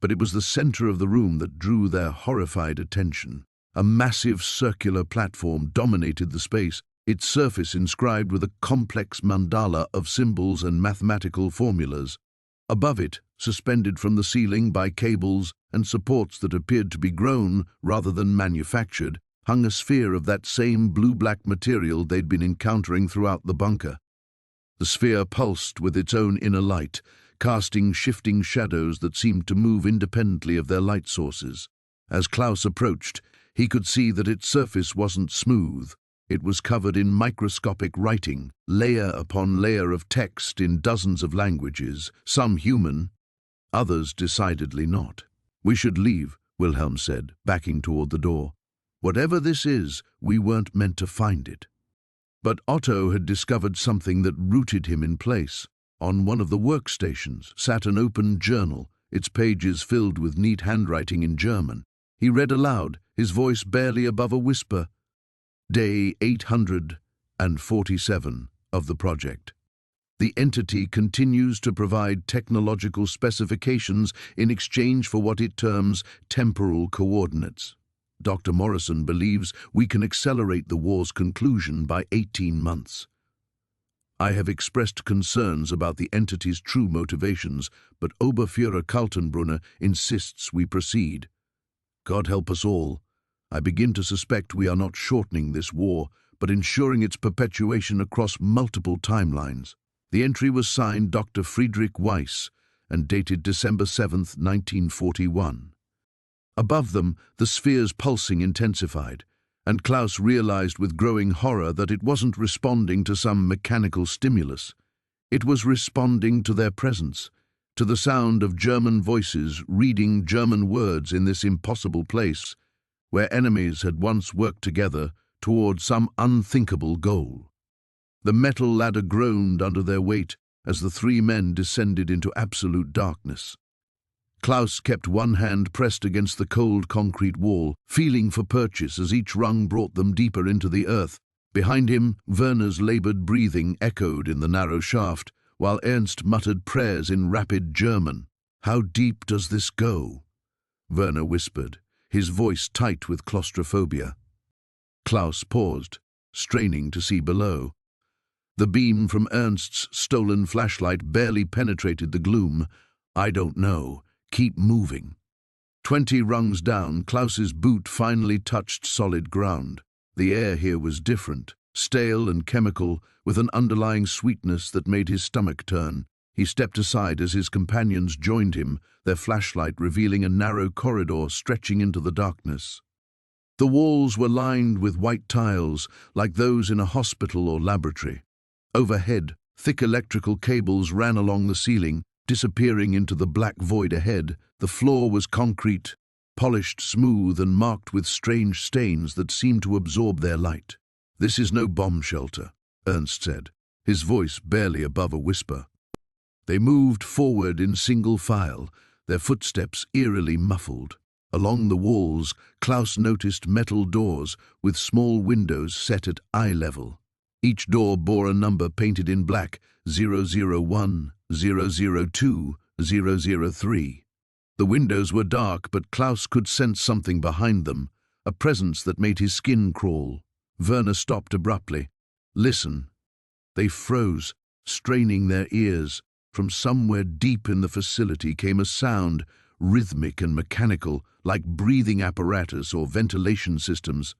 But it was the center of the room that drew their horrified attention. A massive circular platform dominated the space, its surface inscribed with a complex mandala of symbols and mathematical formulas. Above it, suspended from the ceiling by cables and supports that appeared to be grown rather than manufactured, hung a sphere of that same blue-black material they'd been encountering throughout the bunker. The sphere pulsed with its own inner light, casting shifting shadows that seemed to move independently of their light sources. As Klaus approached, he could see that its surface wasn't smooth. It was covered in microscopic writing, layer upon layer of text in dozens of languages, some human, others decidedly not. "We should leave," Wilhelm said, backing toward the door. "Whatever this is, we weren't meant to find it." But Otto had discovered something that rooted him in place. On one of the workstations sat an open journal, its pages filled with neat handwriting in German. He read aloud, his voice barely above a whisper. Day 847 of the project. The entity continues to provide technological specifications in exchange for what it terms temporal coordinates. Dr. Morrison believes we can accelerate the war's conclusion by 18 months. I have expressed concerns about the entity's true motivations, but Oberfuhrer Kaltenbrunner insists we proceed. God help us all. I begin to suspect we are not shortening this war, but ensuring its perpetuation across multiple timelines. The entry was signed Dr. Friedrich Weiss and dated December 7, 1941. Above them, the sphere's pulsing intensified, and Klaus realized with growing horror that it wasn't responding to some mechanical stimulus. It was responding to their presence, to the sound of German voices reading German words in this impossible place, where enemies had once worked together toward some unthinkable goal. The metal ladder groaned under their weight as the three men descended into absolute darkness. Klaus kept one hand pressed against the cold concrete wall, feeling for purchase as each rung brought them deeper into the earth. Behind him, Werner's labored breathing echoed in the narrow shaft, while Ernst muttered prayers in rapid German. "How deep does this go?" Werner whispered, his voice tight with claustrophobia. Klaus paused, straining to see below. The beam from Ernst's stolen flashlight barely penetrated the gloom. "I don't know. Keep moving." 20 rungs down, Klaus's boot finally touched solid ground. The air here was different, stale and chemical, with an underlying sweetness that made his stomach turn. He stepped aside as his companions joined him, their flashlight revealing a narrow corridor stretching into the darkness. The walls were lined with white tiles, like those in a hospital or laboratory. Overhead, thick electrical cables ran along the ceiling, disappearing into the black void ahead. The floor was concrete, polished smooth and marked with strange stains that seemed to absorb their light. "This is no bomb shelter," Ernst said, his voice barely above a whisper. They moved forward in single file, their footsteps eerily muffled. Along the walls, Klaus noticed metal doors with small windows set at eye level. Each door bore a number painted in black, 001, 002, 003. The windows were dark, but Klaus could sense something behind them, a presence that made his skin crawl. Werner stopped abruptly. "Listen." They froze, straining their ears. From somewhere deep in the facility came a sound, rhythmic and mechanical, like breathing apparatus or ventilation systems.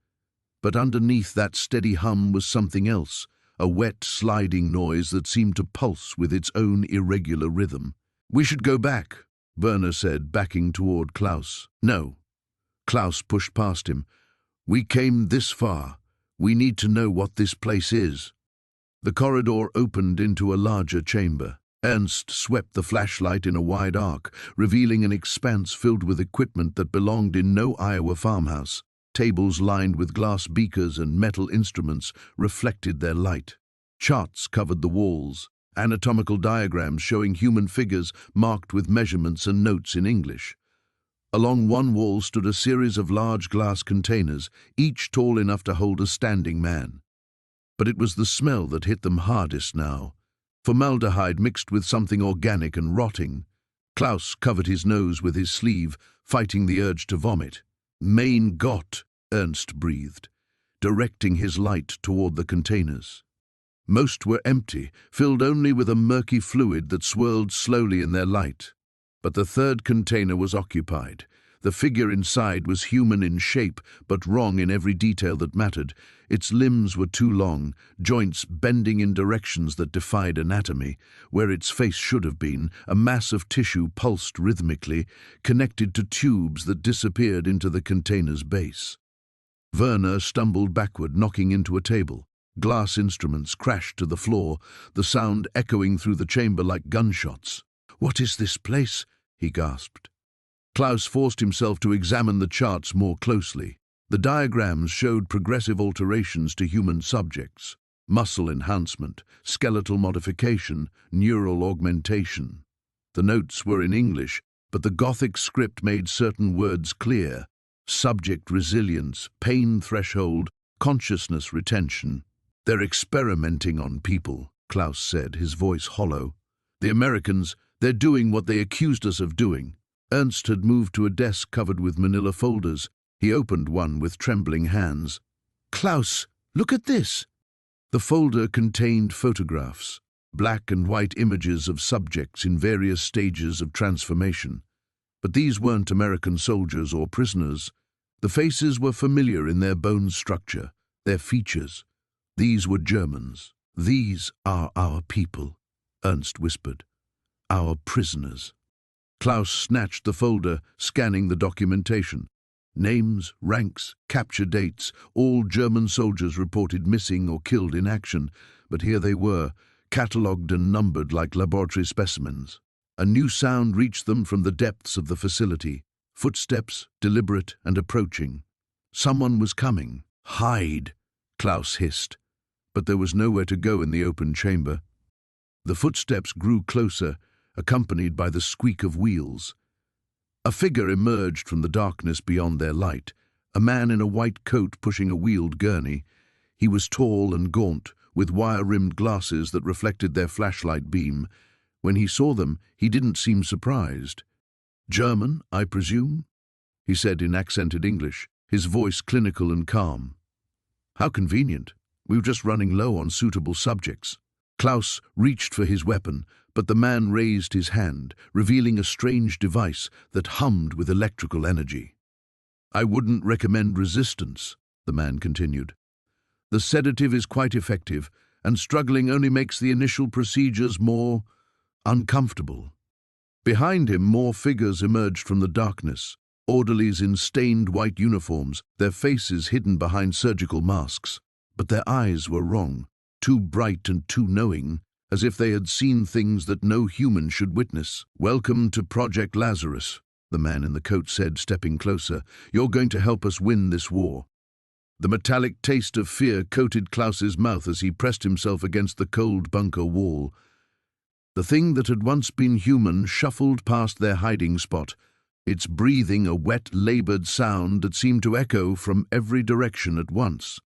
But underneath that steady hum was something else, a wet, sliding noise that seemed to pulse with its own irregular rhythm. "We should go back," Werner said, backing toward Klaus. "No." Klaus pushed past him. "We came this far. We need to know what this place is." The corridor opened into a larger chamber. Ernst swept the flashlight in a wide arc, revealing an expanse filled with equipment that belonged in no Iowa farmhouse. Tables lined with glass beakers and metal instruments reflected their light. Charts covered the walls, anatomical diagrams showing human figures marked with measurements and notes in English. Along one wall stood a series of large glass containers, each tall enough to hold a standing man. But it was the smell that hit them hardest now. Formaldehyde mixed with something organic and rotting. Klaus covered his nose with his sleeve, fighting the urge to vomit. "Mein Gott," Ernst breathed, directing his light toward the containers. Most were empty, filled only with a murky fluid that swirled slowly in their light. But the third container was occupied. The figure inside was human in shape, but wrong in every detail that mattered. Its limbs were too long, joints bending in directions that defied anatomy. Where its face should have been, a mass of tissue pulsed rhythmically, connected to tubes that disappeared into the container's base. Werner stumbled backward, knocking into a table. Glass instruments crashed to the floor, the sound echoing through the chamber like gunshots. "What is this place?" he gasped. Klaus forced himself to examine the charts more closely. The diagrams showed progressive alterations to human subjects: muscle enhancement, skeletal modification, neural augmentation. The notes were in English, but the Gothic script made certain words clear: subject resilience, pain threshold, consciousness retention. "They're experimenting on people," Klaus said, his voice hollow. "The Americans, they're doing what they accused us of doing." Ernst had moved to a desk covered with manila folders. He opened one with trembling hands. "Klaus, look at this!" The folder contained photographs, black and white images of subjects in various stages of transformation. But these weren't American soldiers or prisoners. The faces were familiar in their bone structure, their features. "These were Germans. These are our people," Ernst whispered. "Our prisoners." Klaus snatched the folder, scanning the documentation. Names, ranks, capture dates, all German soldiers reported missing or killed in action, but here they were, catalogued and numbered like laboratory specimens. A new sound reached them from the depths of the facility. Footsteps, deliberate and approaching. Someone was coming. "Hide," Klaus hissed. But there was nowhere to go in the open chamber. The footsteps grew closer, accompanied by the squeak of wheels. A figure emerged from the darkness beyond their light, a man in a white coat pushing a wheeled gurney. He was tall and gaunt, with wire-rimmed glasses that reflected their flashlight beam. When he saw them, he didn't seem surprised. "German, I presume?" he said in accented English, his voice clinical and calm. "How convenient. We were just running low on suitable subjects." Klaus reached for his weapon, but the man raised his hand, revealing a strange device that hummed with electrical energy. "I wouldn't recommend resistance," the man continued. "The sedative is quite effective, and struggling only makes the initial procedures more uncomfortable." Behind him, more figures emerged from the darkness, orderlies in stained white uniforms, their faces hidden behind surgical masks. But their eyes were wrong, too bright and too knowing, as if they had seen things that no human should witness. "Welcome to Project Lazarus," the man in the coat said, stepping closer. "You're going to help us win this war." The metallic taste of fear coated Klaus's mouth as he pressed himself against the cold bunker wall. The thing that had once been human shuffled past their hiding spot, its breathing a wet, labored sound that seemed to echo from every direction at once.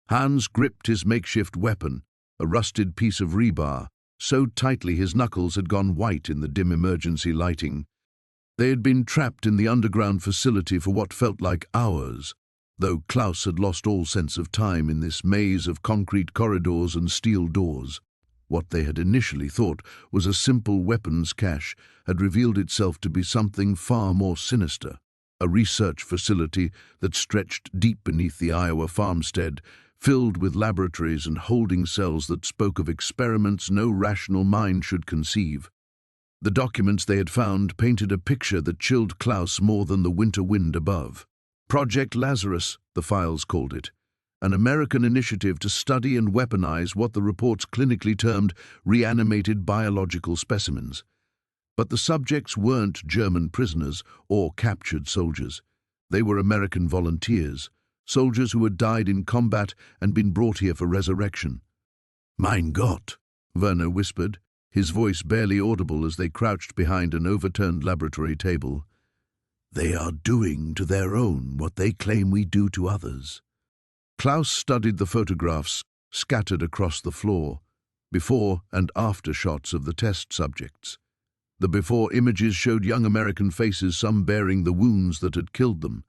Hans gripped his makeshift weapon, a rusted piece of rebar, so tightly his knuckles had gone white in the dim emergency lighting. They had been trapped in the underground facility for what felt like hours, though Klaus had lost all sense of time in this maze of concrete corridors and steel doors. What they had initially thought was a simple weapons cache had revealed itself to be something far more sinister, a research facility that stretched deep beneath the Iowa farmstead, filled with laboratories and holding cells that spoke of experiments no rational mind should conceive. The documents they had found painted a picture that chilled Klaus more than the winter wind above. Project Lazarus, the files called it, an American initiative to study and weaponize what the reports clinically termed reanimated biological specimens. But the subjects weren't German prisoners or captured soldiers. They were American volunteers, soldiers who had died in combat and been brought here for resurrection. "Mein Gott," Werner whispered, his voice barely audible as they crouched behind an overturned laboratory table. "They are doing to their own what they claim we do to others." Klaus studied the photographs scattered across the floor, before and after shots of the test subjects. The before images showed young American faces, some bearing the wounds that had killed them.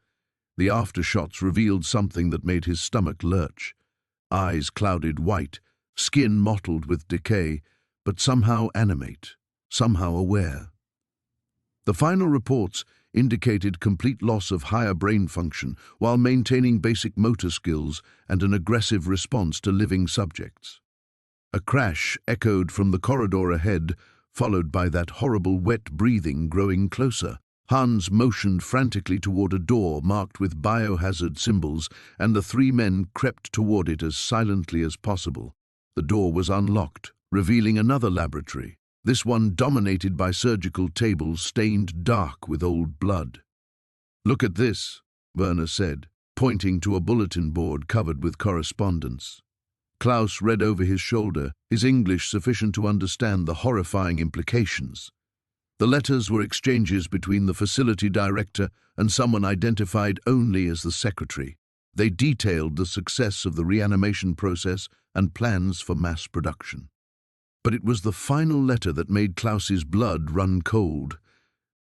The aftershots revealed something that made his stomach lurch. Eyes clouded white, skin mottled with decay, but somehow animate, somehow aware. The final reports indicated complete loss of higher brain function while maintaining basic motor skills and an aggressive response to living subjects. A crash echoed from the corridor ahead, followed by that horrible wet breathing growing closer. Hans motioned frantically toward a door marked with biohazard symbols, and the three men crept toward it as silently as possible. The door was unlocked, revealing another laboratory, this one dominated by surgical tables stained dark with old blood. "Look at this," Werner said, pointing to a bulletin board covered with correspondence. Klaus read over his shoulder, his English sufficient to understand the horrifying implications. The letters were exchanges between the facility director and someone identified only as the secretary. They detailed the success of the reanimation process and plans for mass production. But it was the final letter that made Klaus's blood run cold.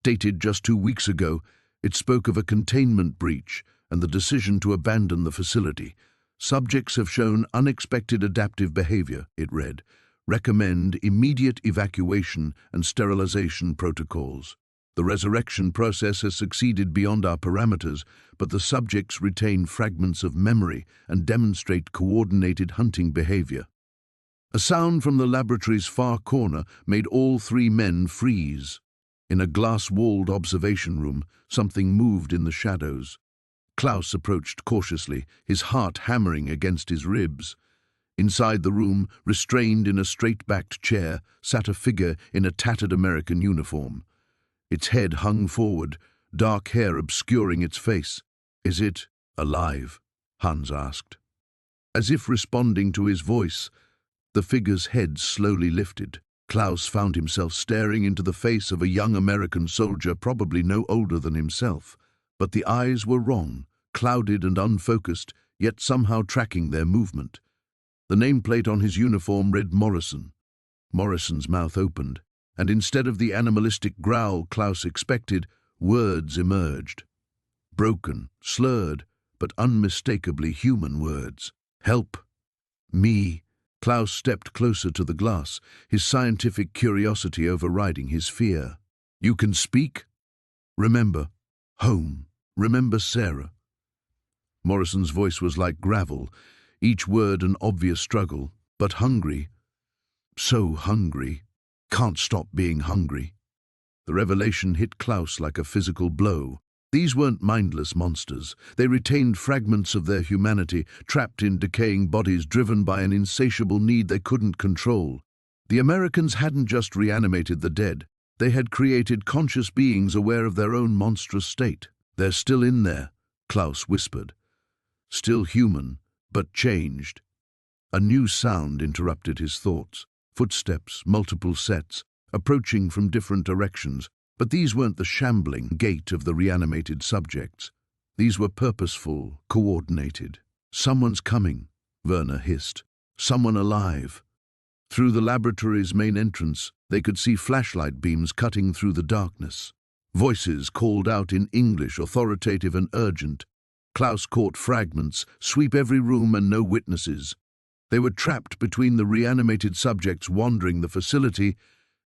Dated just 2 weeks ago, it spoke of a containment breach and the decision to abandon the facility. Subjects have shown unexpected adaptive behavior, it read. Recommend immediate evacuation and sterilization protocols. The resurrection process has succeeded beyond our parameters, but the subjects retain fragments of memory and demonstrate coordinated hunting behavior. A sound from the laboratory's far corner made all 3 men freeze. In a glass-walled observation room, something moved in the shadows. Klaus approached cautiously, his heart hammering against his ribs. Inside the room, restrained in a straight-backed chair, sat a figure in a tattered American uniform. Its head hung forward, dark hair obscuring its face. "Is it alive?" Hans asked. As if responding to his voice, the figure's head slowly lifted. Klaus found himself staring into the face of a young American soldier, probably no older than himself. But the eyes were wrong, clouded and unfocused, yet somehow tracking their movement. The nameplate on his uniform read Morrison. Morrison's mouth opened, and instead of the animalistic growl Klaus expected, words emerged. Broken, slurred, but unmistakably human words. "Help! Me!" Klaus stepped closer to the glass, his scientific curiosity overriding his fear. "You can speak? Remember, home. Remember Sarah." Morrison's voice was like gravel, each word an obvious struggle, but hungry. So hungry. Can't stop being hungry. The revelation hit Klaus like a physical blow. These weren't mindless monsters. They retained fragments of their humanity, trapped in decaying bodies driven by an insatiable need they couldn't control. The Americans hadn't just reanimated the dead. They had created conscious beings aware of their own monstrous state. "They're still in there," Klaus whispered. "Still human, but changed." A new sound interrupted his thoughts. Footsteps, multiple sets, approaching from different directions. But these weren't the shambling gait of the reanimated subjects. These were purposeful, coordinated. "Someone's coming," Werner hissed. "Someone alive." Through the laboratory's main entrance, they could see flashlight beams cutting through the darkness. Voices called out in English, authoritative and urgent. Klaus caught fragments, sweep every room and no witnesses. They were trapped between the reanimated subjects wandering the facility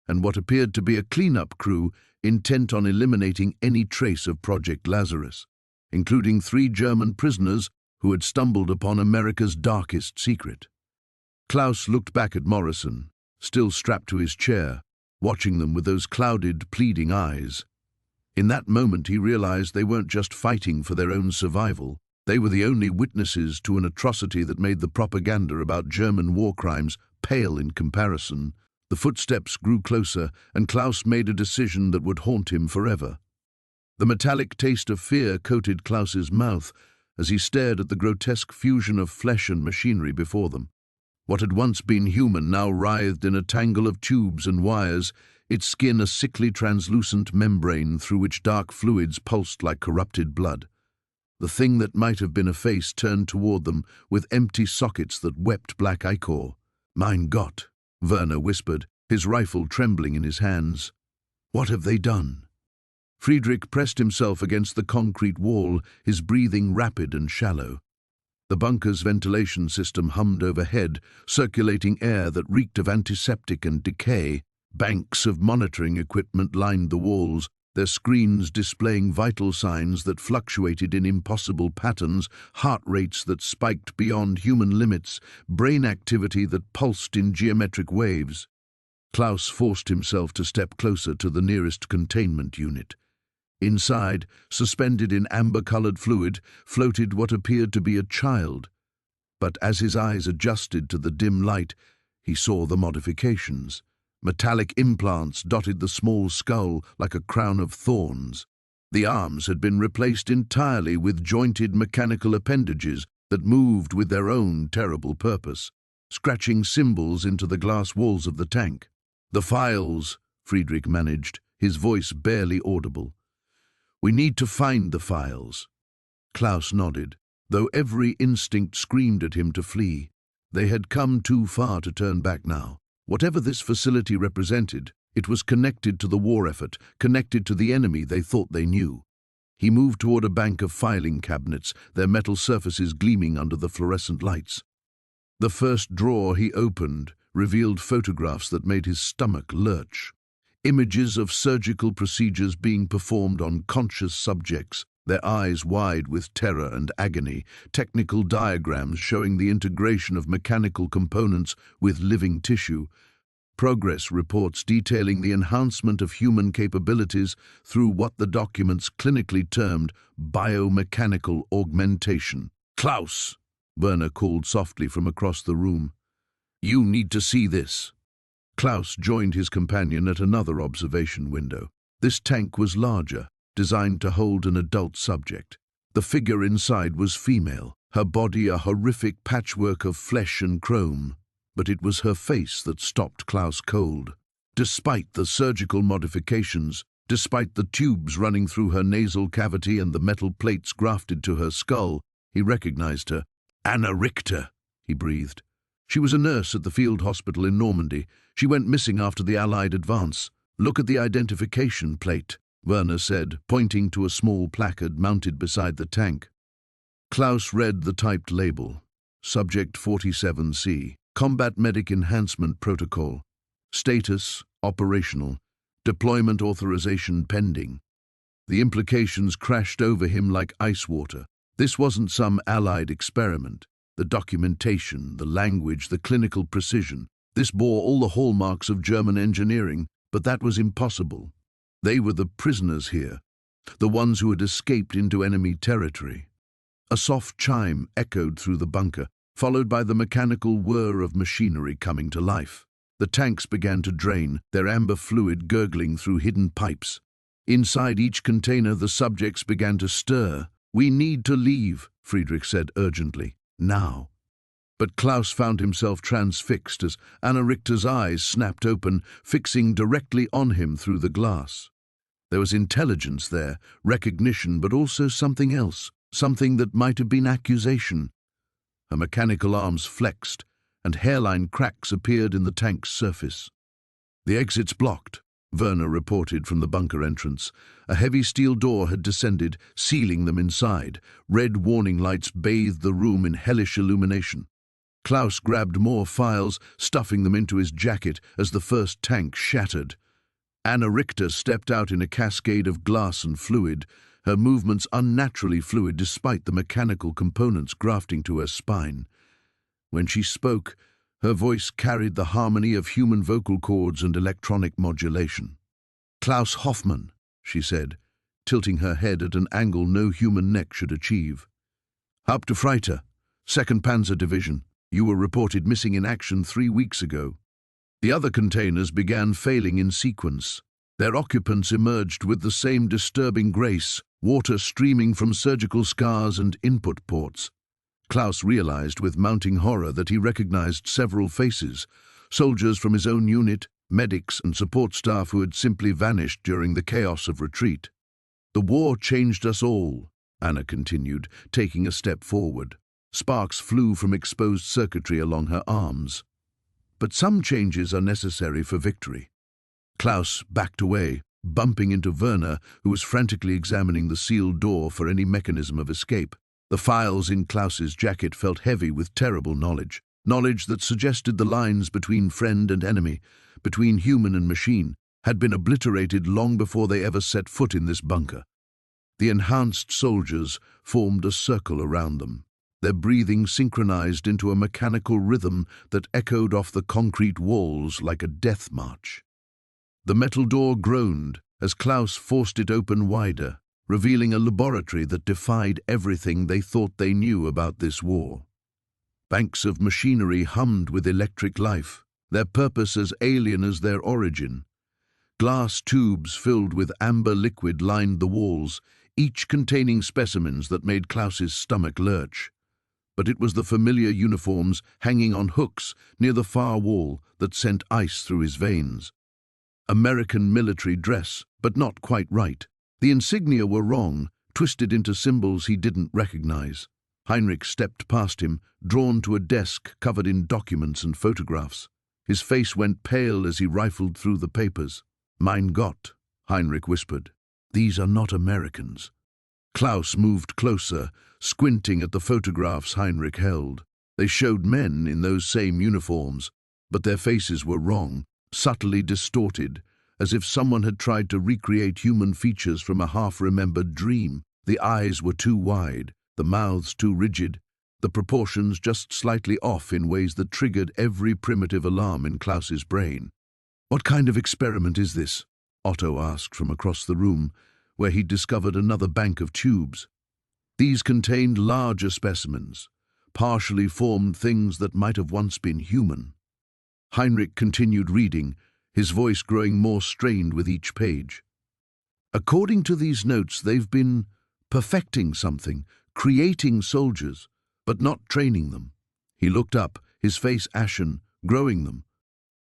and what appeared to be a cleanup crew intent on eliminating any trace of Project Lazarus, including 3 German prisoners who had stumbled upon America's darkest secret. Klaus looked back at Morrison, still strapped to his chair, watching them with those clouded, pleading eyes. In that moment he realized they weren't just fighting for their own survival. They were the only witnesses to an atrocity that made the propaganda about German war crimes pale in comparison. The footsteps grew closer, and Klaus made a decision that would haunt him forever. The metallic taste of fear coated Klaus's mouth as he stared at the grotesque fusion of flesh and machinery before them. What had once been human now writhed in a tangle of tubes and wires, its skin a sickly translucent membrane through which dark fluids pulsed like corrupted blood. The thing that might have been a face turned toward them with empty sockets that wept black ichor. "Mein Gott," Werner whispered, his rifle trembling in his hands. "What have they done?" Friedrich pressed himself against the concrete wall, his breathing rapid and shallow. The bunker's ventilation system hummed overhead, circulating air that reeked of antiseptic and decay. Banks of monitoring equipment lined the walls, their screens displaying vital signs that fluctuated in impossible patterns, heart rates that spiked beyond human limits, brain activity that pulsed in geometric waves. Klaus forced himself to step closer to the nearest containment unit. Inside, suspended in amber-colored fluid, floated what appeared to be a child. But as his eyes adjusted to the dim light, he saw the modifications. Metallic implants dotted the small skull like a crown of thorns. The arms had been replaced entirely with jointed mechanical appendages that moved with their own terrible purpose, scratching symbols into the glass walls of the tank. "The files," Friedrich managed, his voice barely audible. "We need to find the files." Klaus nodded, though every instinct screamed at him to flee. They had come too far to turn back now. Whatever this facility represented, it was connected to the war effort, connected to the enemy they thought they knew. He moved toward a bank of filing cabinets, their metal surfaces gleaming under the fluorescent lights. The first drawer he opened revealed photographs that made his stomach lurch. Images of surgical procedures being performed on conscious subjects, their eyes wide with terror and agony, technical diagrams showing the integration of mechanical components with living tissue, progress reports detailing the enhancement of human capabilities through what the documents clinically termed biomechanical augmentation. "Klaus!" Werner called softly from across the room. "You need to see this." Klaus joined his companion at another observation window. This tank was larger, designed to hold an adult subject. The figure inside was female, her body a horrific patchwork of flesh and chrome, but it was her face that stopped Klaus cold. Despite the surgical modifications, despite the tubes running through her nasal cavity and the metal plates grafted to her skull, he recognized her. "Anna Richter," he breathed. She was a nurse at the field hospital in Normandy. She went missing after the Allied advance. "Look at the identification plate," Werner said, pointing to a small placard mounted beside the tank. Klaus read the typed label. Subject 47C. Combat Medic Enhancement Protocol. Status, operational. Deployment authorization pending. The implications crashed over him like ice water. This wasn't some Allied experiment. The documentation, the language, the clinical precision. This bore all the hallmarks of German engineering, but that was impossible. They were the prisoners here, the ones who had escaped into enemy territory. A soft chime echoed through the bunker, followed by the mechanical whir of machinery coming to life. The tanks began to drain, their amber fluid gurgling through hidden pipes. Inside each container, the subjects began to stir. "We need to leave," Friedrich said urgently. "Now." But Klaus found himself transfixed as Anna Richter's eyes snapped open, fixing directly on him through the glass. There was intelligence there, recognition, but also something else, something that might have been accusation. Her mechanical arms flexed, and hairline cracks appeared in the tank's surface. "The exit's blocked," Werner reported from the bunker entrance. A heavy steel door had descended, sealing them inside. Red warning lights bathed the room in hellish illumination. Klaus grabbed more files, stuffing them into his jacket as the first tank shattered. Anna Richter stepped out in a cascade of glass and fluid, her movements unnaturally fluid despite the mechanical components grafting to her spine. When she spoke, her voice carried the harmony of human vocal cords and electronic modulation. "Klaus Hoffmann," she said, tilting her head at an angle no human neck should achieve. "Hauptfreiter, 2nd Panzer Division. You were reported missing in action 3 weeks ago." The other containers began failing in sequence. Their occupants emerged with the same disturbing grace, water streaming from surgical scars and input ports. Klaus realized with mounting horror that he recognized several faces, soldiers from his own unit, medics and support staff who had simply vanished during the chaos of retreat. "The war changed us all," Anna continued, taking a step forward. Sparks flew from exposed circuitry along her arms. "But some changes are necessary for victory." Klaus backed away, bumping into Werner, who was frantically examining the sealed door for any mechanism of escape. The files in Klaus's jacket felt heavy with terrible knowledge that suggested the lines between friend and enemy, between human and machine, had been obliterated long before they ever set foot in this bunker. The enhanced soldiers formed a circle around them, their breathing synchronized into a mechanical rhythm that echoed off the concrete walls like a death march. The metal door groaned as Klaus forced it open wider, revealing a laboratory that defied everything they thought they knew about this war. Banks of machinery hummed with electric life, their purpose as alien as their origin. Glass tubes filled with amber liquid lined the walls, each containing specimens that made Klaus's stomach lurch. But it was the familiar uniforms hanging on hooks near the far wall that sent ice through his veins. American military dress, but not quite right. The insignia were wrong, twisted into symbols he didn't recognize. Heinrich stepped past him, drawn to a desk covered in documents and photographs. His face went pale as he rifled through the papers. "Mein Gott," Heinrich whispered. "These are not Americans." Klaus moved closer, squinting at the photographs Heinrich held. They showed men in those same uniforms, but their faces were wrong, subtly distorted, as if someone had tried to recreate human features from a half-remembered dream. The eyes were too wide, the mouths too rigid, the proportions just slightly off in ways that triggered every primitive alarm in Klaus's brain. "What kind of experiment is this?" Otto asked from across the room, where he'd discovered another bank of tubes. These contained larger specimens, partially formed things that might have once been human. Heinrich continued reading, his voice growing more strained with each page. "According to these notes, they've been perfecting something, creating soldiers, but not training them." He looked up, his face ashen, growing them.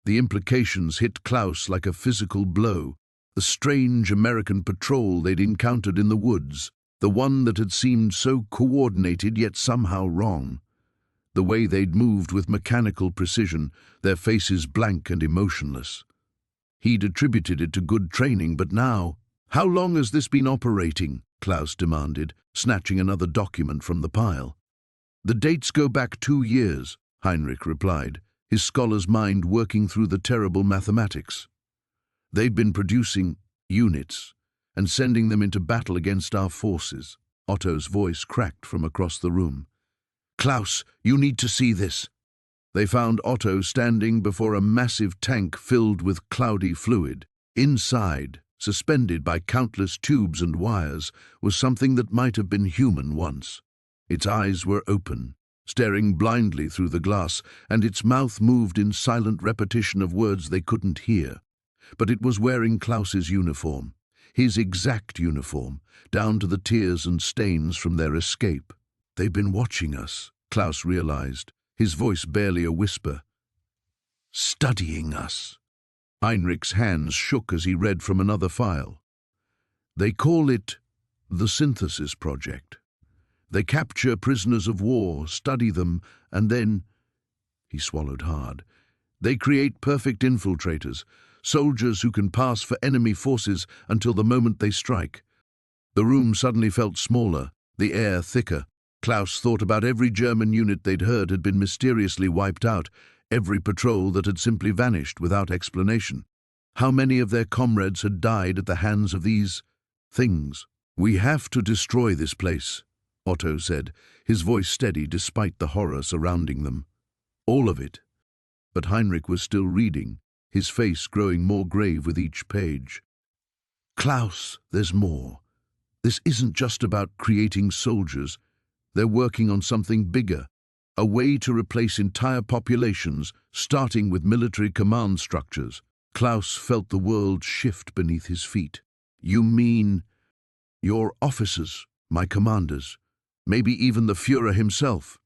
The implications hit Klaus like a physical blow. The strange American patrol they'd encountered in the woods, the one that had seemed so coordinated yet somehow wrong. The way they'd moved with mechanical precision, their faces blank and emotionless. He'd attributed it to good training, but now— "How long has this been operating?" Klaus demanded, snatching another document from the pile. "The dates go back 2 years, Heinrich replied, his scholar's mind working through the terrible mathematics. "They've been producing units and sending them into battle against our forces." Otto's voice cracked from across the room. "Klaus, you need to see this." They found Otto standing before a massive tank filled with cloudy fluid. Inside, suspended by countless tubes and wires, was something that might have been human once. Its eyes were open, staring blindly through the glass, and its mouth moved in silent repetition of words they couldn't hear. But it was wearing Klaus's uniform, his exact uniform, down to the tears and stains from their escape. "They've been watching us," Klaus realized, his voice barely a whisper. "Studying us." Heinrich's hands shook as he read from another file. "They call it the Synthesis Project. They capture prisoners of war, study them, and then—" He swallowed hard. "They create perfect infiltrators, soldiers who can pass for enemy forces until the moment they strike." The room suddenly felt smaller, the air thicker. Klaus thought about every German unit they'd heard had been mysteriously wiped out, every patrol that had simply vanished without explanation. How many of their comrades had died at the hands of these things? "We have to destroy this place," Otto said, his voice steady despite the horror surrounding them. "All of it." But Heinrich was still reading, his face growing more grave with each page. "Klaus, there's more. This isn't just about creating soldiers. They're working on something bigger, a way to replace entire populations, starting with military command structures." Klaus felt the world shift beneath his feet. "You mean your officers, my commanders, maybe even the Führer himself?"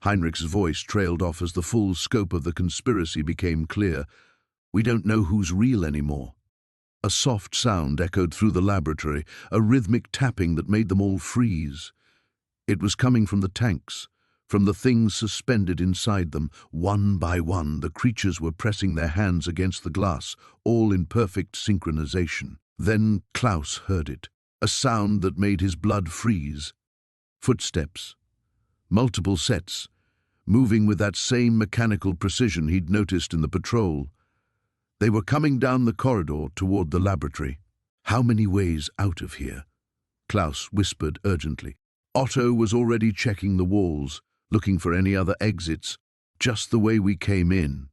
Heinrich's voice trailed off as the full scope of the conspiracy became clear. "We don't know who's real anymore." A soft sound echoed through the laboratory, a rhythmic tapping that made them all freeze. It was coming from the tanks, from the things suspended inside them. One by one, the creatures were pressing their hands against the glass, all in perfect synchronization. Then Klaus heard it, a sound that made his blood freeze. Footsteps. Multiple sets, moving with that same mechanical precision he'd noticed in the patrol. They were coming down the corridor toward the laboratory. "How many ways out of here?" Klaus whispered urgently. Otto was already checking the walls, looking for any other exits, "Just the way we came in."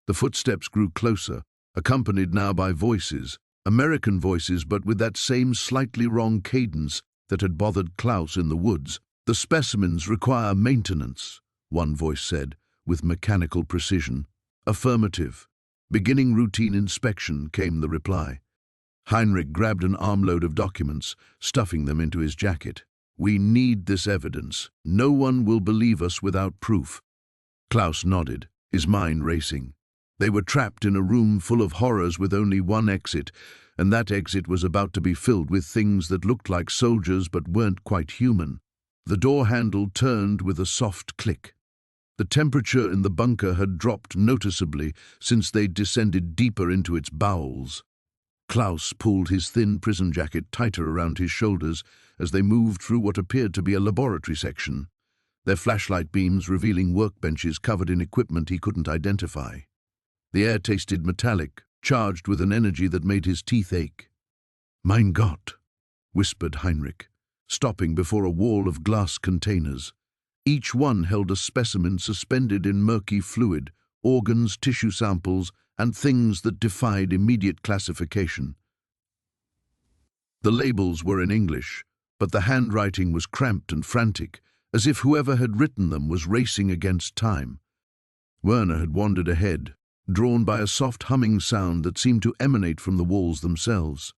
The footsteps grew closer, accompanied now by voices, American voices, but with that same slightly wrong cadence that had bothered Klaus in the woods. "The specimens require maintenance," one voice said, with mechanical precision. "Affirmative. Beginning routine inspection," came the reply. Heinrich grabbed an armload of documents, stuffing them into his jacket. "We need this evidence. No one will believe us without proof." Klaus nodded, his mind racing. They were trapped in a room full of horrors with only one exit, and that exit was about to be filled with things that looked like soldiers but weren't quite human. The door handle turned with a soft click. The temperature in the bunker had dropped noticeably since they'd descended deeper into its bowels. Klaus pulled his thin prison jacket tighter around his shoulders as they moved through what appeared to be a laboratory section, their flashlight beams revealing workbenches covered in equipment he couldn't identify. The air tasted metallic, charged with an energy that made his teeth ache. "Mein Gott," whispered Heinrich, stopping before a wall of glass containers. Each one held a specimen suspended in murky fluid, organs, tissue samples, and things that defied immediate classification. The labels were in English, but the handwriting was cramped and frantic, as if whoever had written them was racing against time. Werner had wandered ahead, drawn by a soft humming sound that seemed to emanate from the walls themselves.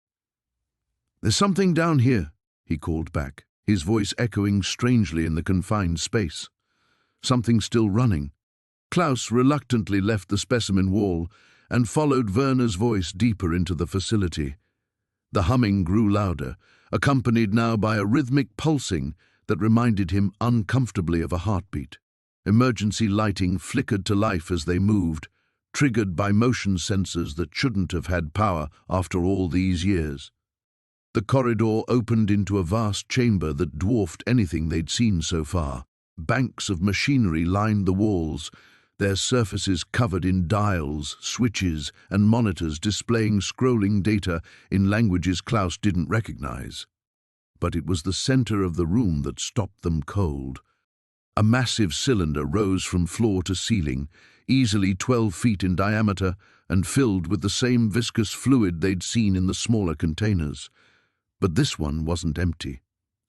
"There's something down here," he called back, his voice echoing strangely in the confined space. Something still running. Klaus reluctantly left the specimen wall and followed Werner's voice deeper into the facility. The humming grew louder, accompanied now by a rhythmic pulsing that reminded him uncomfortably of a heartbeat. Emergency lighting flickered to life as they moved, triggered by motion sensors that shouldn't have had power after all these years. The corridor opened into a vast chamber that dwarfed anything they'd seen so far. Banks of machinery lined the walls, their surfaces covered in dials, switches, and monitors displaying scrolling data in languages Klaus didn't recognize. But it was the center of the room that stopped them cold. A massive cylinder rose from floor to ceiling, easily 12 feet in diameter and filled with the same viscous fluid they'd seen in the smaller containers. But this one wasn't empty.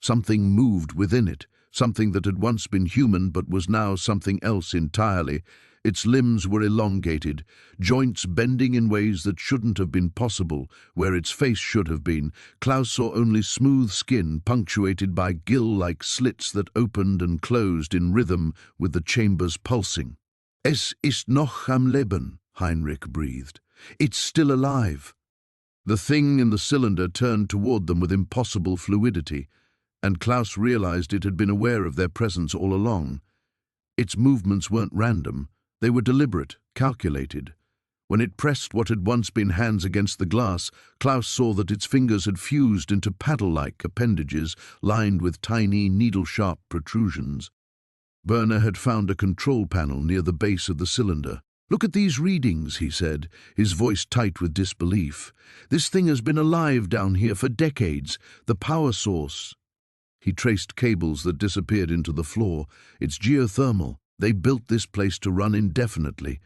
Something moved within it, something that had once been human but was now something else entirely. Its limbs were elongated, joints bending in ways that shouldn't have been possible. Where its face should have been, Klaus saw only smooth skin punctuated by gill-like slits that opened and closed in rhythm with the chamber's pulsing. "Es ist noch am Leben," Heinrich breathed. "It's still alive." The thing in the cylinder turned toward them with impossible fluidity, and Klaus realized it had been aware of their presence all along. Its movements weren't random. They were deliberate, calculated. When it pressed what had once been hands against the glass, Klaus saw that its fingers had fused into paddle-like appendages lined with tiny, needle-sharp protrusions. Werner had found a control panel near the base of the cylinder. "Look at these readings," he said, his voice tight with disbelief. "This thing has been alive down here for decades. The power source." He traced cables that disappeared into the floor. "It's geothermal. They built this place to run indefinitely."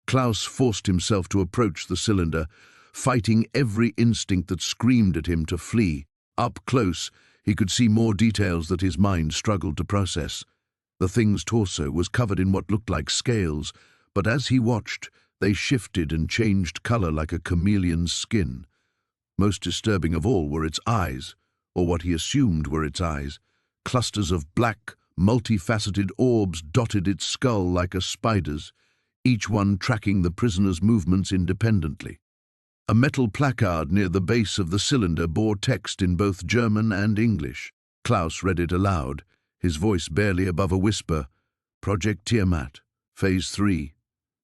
Klaus forced himself to approach the cylinder, fighting every instinct that screamed at him to flee. Up close, he could see more details that his mind struggled to process. The thing's torso was covered in what looked like scales, but as he watched, they shifted and changed color like a chameleon's skin. Most disturbing of all were its eyes, or what he assumed were its eyes. Clusters of black, multifaceted orbs dotted its skull like a spider's, each one tracking the prisoner's movements independently. A metal placard near the base of the cylinder bore text in both German and English. Klaus read it aloud, his voice barely above a whisper. "Project Tiamat, Phase 3,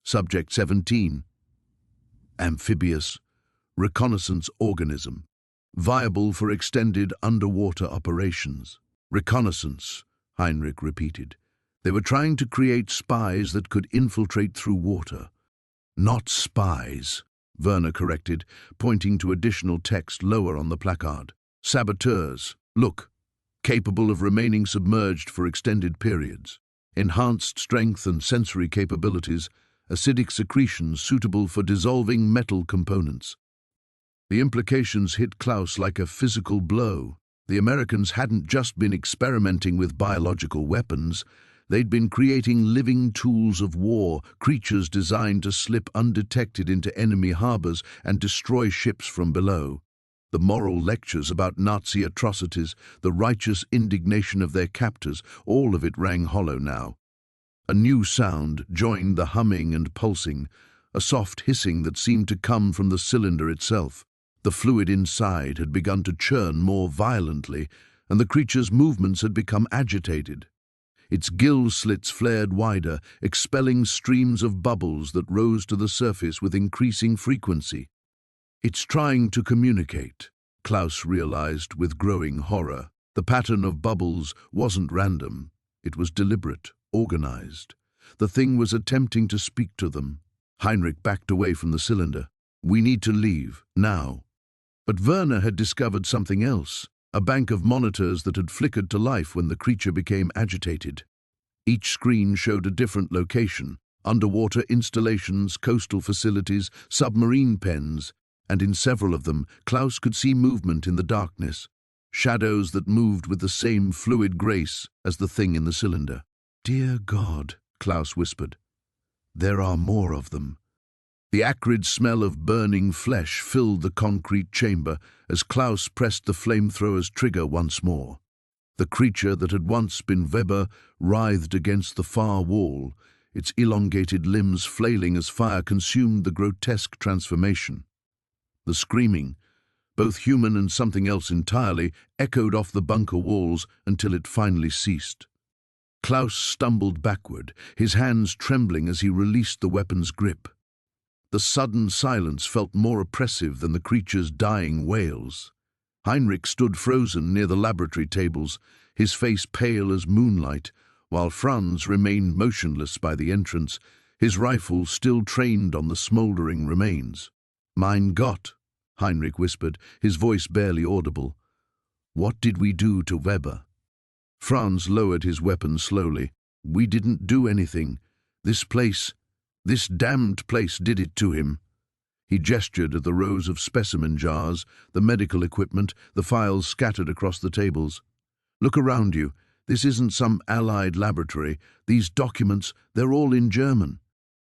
Subject 17. Amphibious, reconnaissance organism. Viable for extended underwater operations." "Reconnaissance," Heinrich repeated. "They were trying to create spies that could infiltrate through water." "Not spies," Werner corrected, pointing to additional text lower on the placard. "Saboteurs. Look. Capable of remaining submerged for extended periods. Enhanced strength and sensory capabilities. Acidic secretions suitable for dissolving metal components." The implications hit Klaus like a physical blow. The Americans hadn't just been experimenting with biological weapons. They'd been creating living tools of war, creatures designed to slip undetected into enemy harbors and destroy ships from below. The moral lectures about Nazi atrocities, the righteous indignation of their captors, all of it rang hollow now. A new sound joined the humming and pulsing, a soft hissing that seemed to come from the cylinder itself. The fluid inside had begun to churn more violently, and the creature's movements had become agitated. Its gill slits flared wider, expelling streams of bubbles that rose to the surface with increasing frequency. "It's trying to communicate," Klaus realized with growing horror. The pattern of bubbles wasn't random. It was deliberate, organized. The thing was attempting to speak to them. Heinrich backed away from the cylinder. "We need to leave, now." But Werner had discovered something else, a bank of monitors that had flickered to life when the creature became agitated. Each screen showed a different location: underwater installations, coastal facilities, submarine pens, and in several of them, Klaus could see movement in the darkness, shadows that moved with the same fluid grace as the thing in the cylinder. "Dear God," Klaus whispered. "There are more of them." The acrid smell of burning flesh filled the concrete chamber as Klaus pressed the flamethrower's trigger once more. The creature that had once been Weber writhed against the far wall, its elongated limbs flailing as fire consumed the grotesque transformation. The screaming, both human and something else entirely, echoed off the bunker walls until it finally ceased. Klaus stumbled backward, his hands trembling as he released the weapon's grip. The sudden silence felt more oppressive than the creature's dying wails. Heinrich stood frozen near the laboratory tables, his face pale as moonlight, while Franz remained motionless by the entrance, his rifle still trained on the smoldering remains. "Mein Gott," Heinrich whispered, his voice barely audible. "What did we do to Weber?" Franz lowered his weapon slowly. "We didn't do anything. This damned place did it to him." He gestured at the rows of specimen jars, the medical equipment, the files scattered across the tables. "Look around you. This isn't some Allied laboratory. These documents, they're all in German."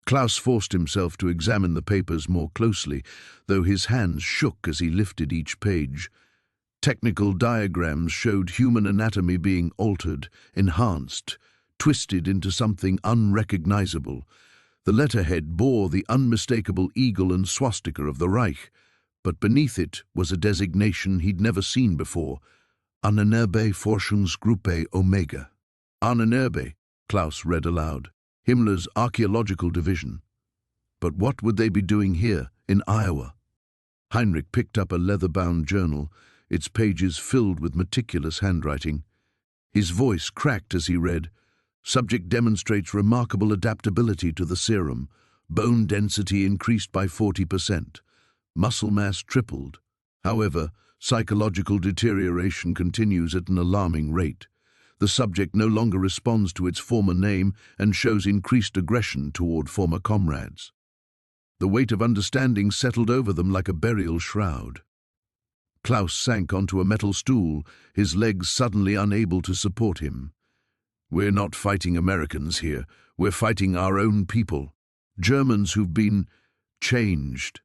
Klaus forced himself to examine the papers more closely, though his hands shook as he lifted each page. Technical diagrams showed human anatomy being altered, enhanced, twisted into something unrecognizable. The letterhead bore the unmistakable eagle and swastika of the Reich, but beneath it was a designation he'd never seen before: Ahnenerbe Forschungsgruppe Omega. Ahnenerbe, Klaus read aloud, Himmler's archaeological division. But what would they be doing here, in Iowa? Heinrich picked up a leather-bound journal, its pages filled with meticulous handwriting. His voice cracked as he read, "Subject demonstrates remarkable adaptability to the serum. Bone density increased by 40%. Muscle mass tripled. However, psychological deterioration continues at an alarming rate. The subject no longer responds to its former name and shows increased aggression toward former comrades." The weight of understanding settled over them like a burial shroud. Klaus sank onto a metal stool, his legs suddenly unable to support him. "We're not fighting Americans here. We're fighting our own people. Germans who've been changed."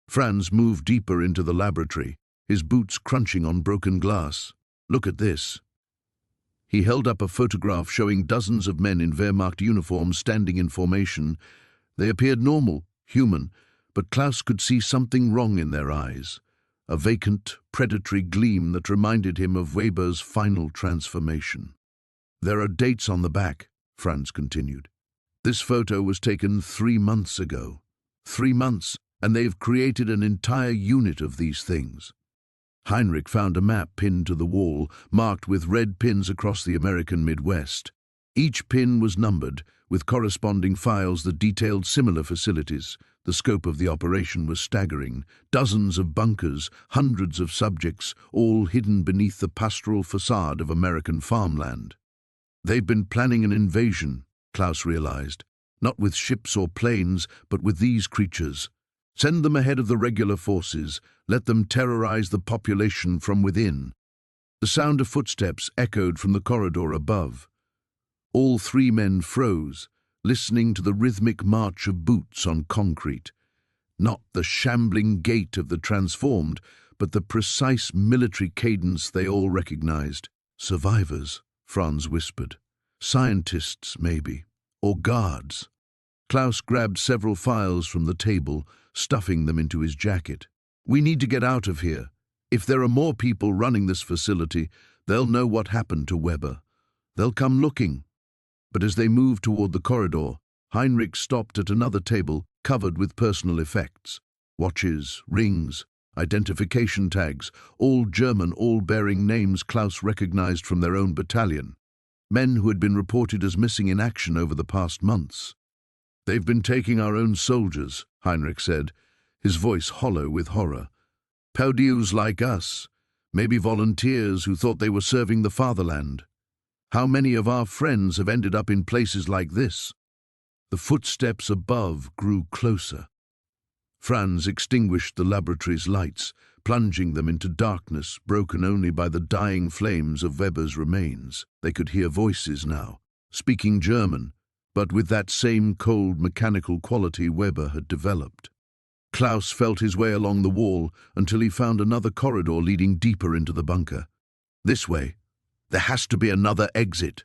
Franz moved deeper into the laboratory, his boots crunching on broken glass. "Look at this." He held up a photograph showing dozens of men in Wehrmacht uniforms standing in formation. They appeared normal, human, but Klaus could see something wrong in their eyes, a vacant, predatory gleam that reminded him of Weber's final transformation. "There are dates on the back," Franz continued. "This photo was taken 3 months ago. 3 months, and they've created an entire unit of these things." Heinrich found a map pinned to the wall, marked with red pins across the American Midwest. Each pin was numbered, with corresponding files that detailed similar facilities. The scope of the operation was staggering. Dozens of bunkers, hundreds of subjects, all hidden beneath the pastoral facade of American farmland. They've been planning an invasion, Klaus realized, not with ships or planes, but with these creatures. Send them ahead of the regular forces, let them terrorize the population from within. The sound of footsteps echoed from the corridor above. All 3 men froze, listening to the rhythmic march of boots on concrete. Not the shambling gait of the transformed, but the precise military cadence they all recognized. "Survivors," Franz whispered. "Scientists, maybe. Or guards." Klaus grabbed several files from the table, stuffing them into his jacket. "We need to get out of here. If there are more people running this facility, they'll know what happened to Weber. They'll come looking." But as they moved toward the corridor, Heinrich stopped at another table covered with personal effects. Watches, rings, identification tags, all German, all bearing names Klaus recognized from their own battalion. Men who had been reported as missing in action over the past months. "They've been taking our own soldiers," Heinrich said, his voice hollow with horror. "POWs like us, maybe volunteers who thought they were serving the fatherland. How many of our friends have ended up in places like this?" The footsteps above grew closer. Franz extinguished the laboratory's lights, plunging them into darkness, broken only by the dying flames of Weber's remains. They could hear voices now, speaking German, but with that same cold mechanical quality Weber had developed. Klaus felt his way along the wall until he found another corridor leading deeper into the bunker. "This way. There has to be another exit."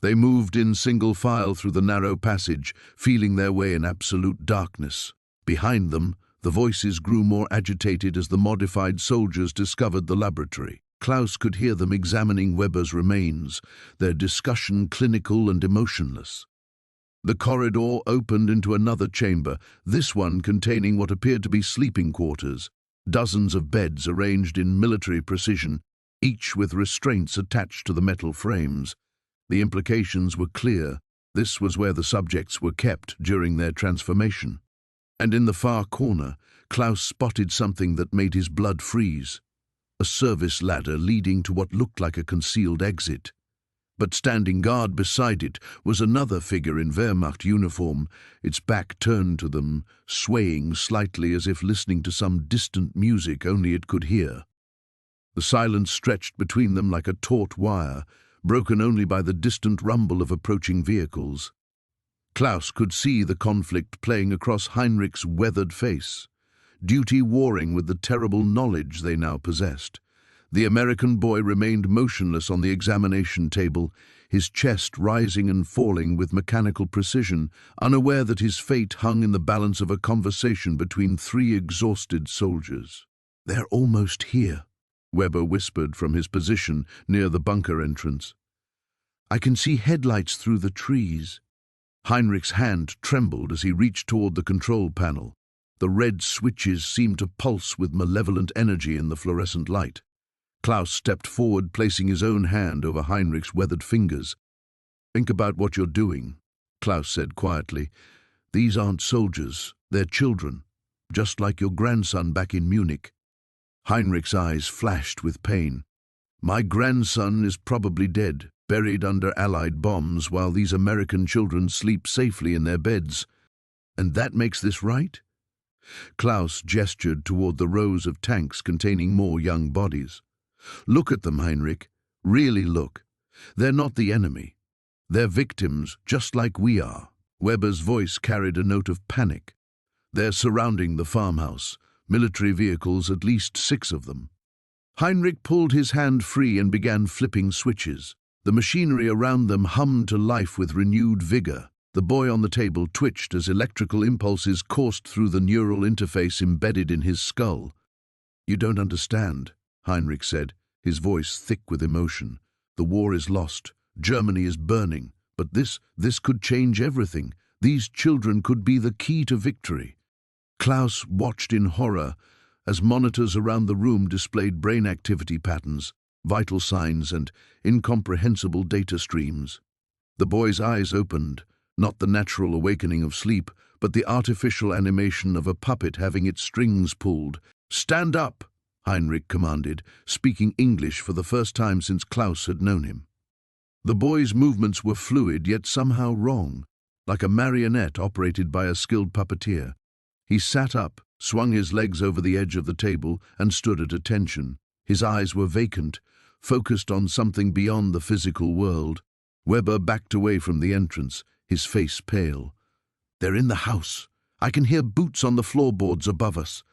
They moved in single file through the narrow passage, feeling their way in absolute darkness. Behind them, the voices grew more agitated as the modified soldiers discovered the laboratory. Klaus could hear them examining Weber's remains, their discussion clinical and emotionless. The corridor opened into another chamber, this one containing what appeared to be sleeping quarters, dozens of beds arranged in military precision, each with restraints attached to the metal frames. The implications were clear. This was where the subjects were kept during their transformation. And in the far corner, Klaus spotted something that made his blood freeze. A service ladder leading to what looked like a concealed exit. But standing guard beside it was another figure in Wehrmacht uniform, its back turned to them, swaying slightly as if listening to some distant music only it could hear. The silence stretched between them like a taut wire, broken only by the distant rumble of approaching vehicles. Klaus could see the conflict playing across Heinrich's weathered face, duty warring with the terrible knowledge they now possessed. The American boy remained motionless on the examination table, his chest rising and falling with mechanical precision, unaware that his fate hung in the balance of a conversation between three exhausted soldiers. "They're almost here," Weber whispered from his position near the bunker entrance. "I can see headlights through the trees." Heinrich's hand trembled as he reached toward the control panel. The red switches seemed to pulse with malevolent energy in the fluorescent light. Klaus stepped forward, placing his own hand over Heinrich's weathered fingers. "Think about what you're doing," Klaus said quietly. "These aren't soldiers, they're children, just like your grandson back in Munich." Heinrich's eyes flashed with pain. "My grandson is probably dead, buried under Allied bombs, while these American children sleep safely in their beds. And that makes this right?" Klaus gestured toward the rows of tanks containing more young bodies. "Look at them, Heinrich. Really look. They're not the enemy. They're victims, just like we are." Weber's voice carried a note of panic. "They're surrounding the farmhouse. Military vehicles, at least 6 of them." Heinrich pulled his hand free and began flipping switches. The machinery around them hummed to life with renewed vigor. The boy on the table twitched as electrical impulses coursed through the neural interface embedded in his skull. "You don't understand," Heinrich said, his voice thick with emotion. "The war is lost. Germany is burning. But this could change everything. These children could be the key to victory." Klaus watched in horror as monitors around the room displayed brain activity patterns, vital signs, and incomprehensible data streams. The boy's eyes opened, not the natural awakening of sleep, but the artificial animation of a puppet having its strings pulled. "Stand up!" Heinrich commanded, speaking English for the first time since Klaus had known him. The boy's movements were fluid, yet somehow wrong, like a marionette operated by a skilled puppeteer. He sat up, swung his legs over the edge of the table, and stood at attention. His eyes were vacant, focused on something beyond the physical world. Weber backed away from the entrance, his face pale. "They're in the house. I can hear boots on the floorboards above us."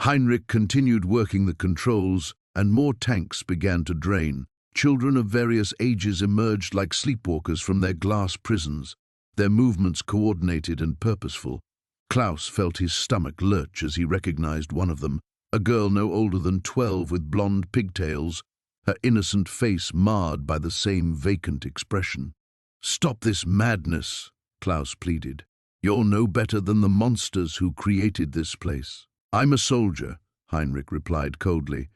Heinrich continued working the controls, and more tanks began to drain. Children of various ages emerged like sleepwalkers from their glass prisons. their movements coordinated and purposeful. Klaus felt his stomach lurch as he recognized one of them, a girl no older than 12 with blonde pigtails, her innocent face marred by the same vacant expression. "Stop this madness," Klaus pleaded. "You're no better than the monsters who created this place." "I'm a soldier," Heinrich replied coldly.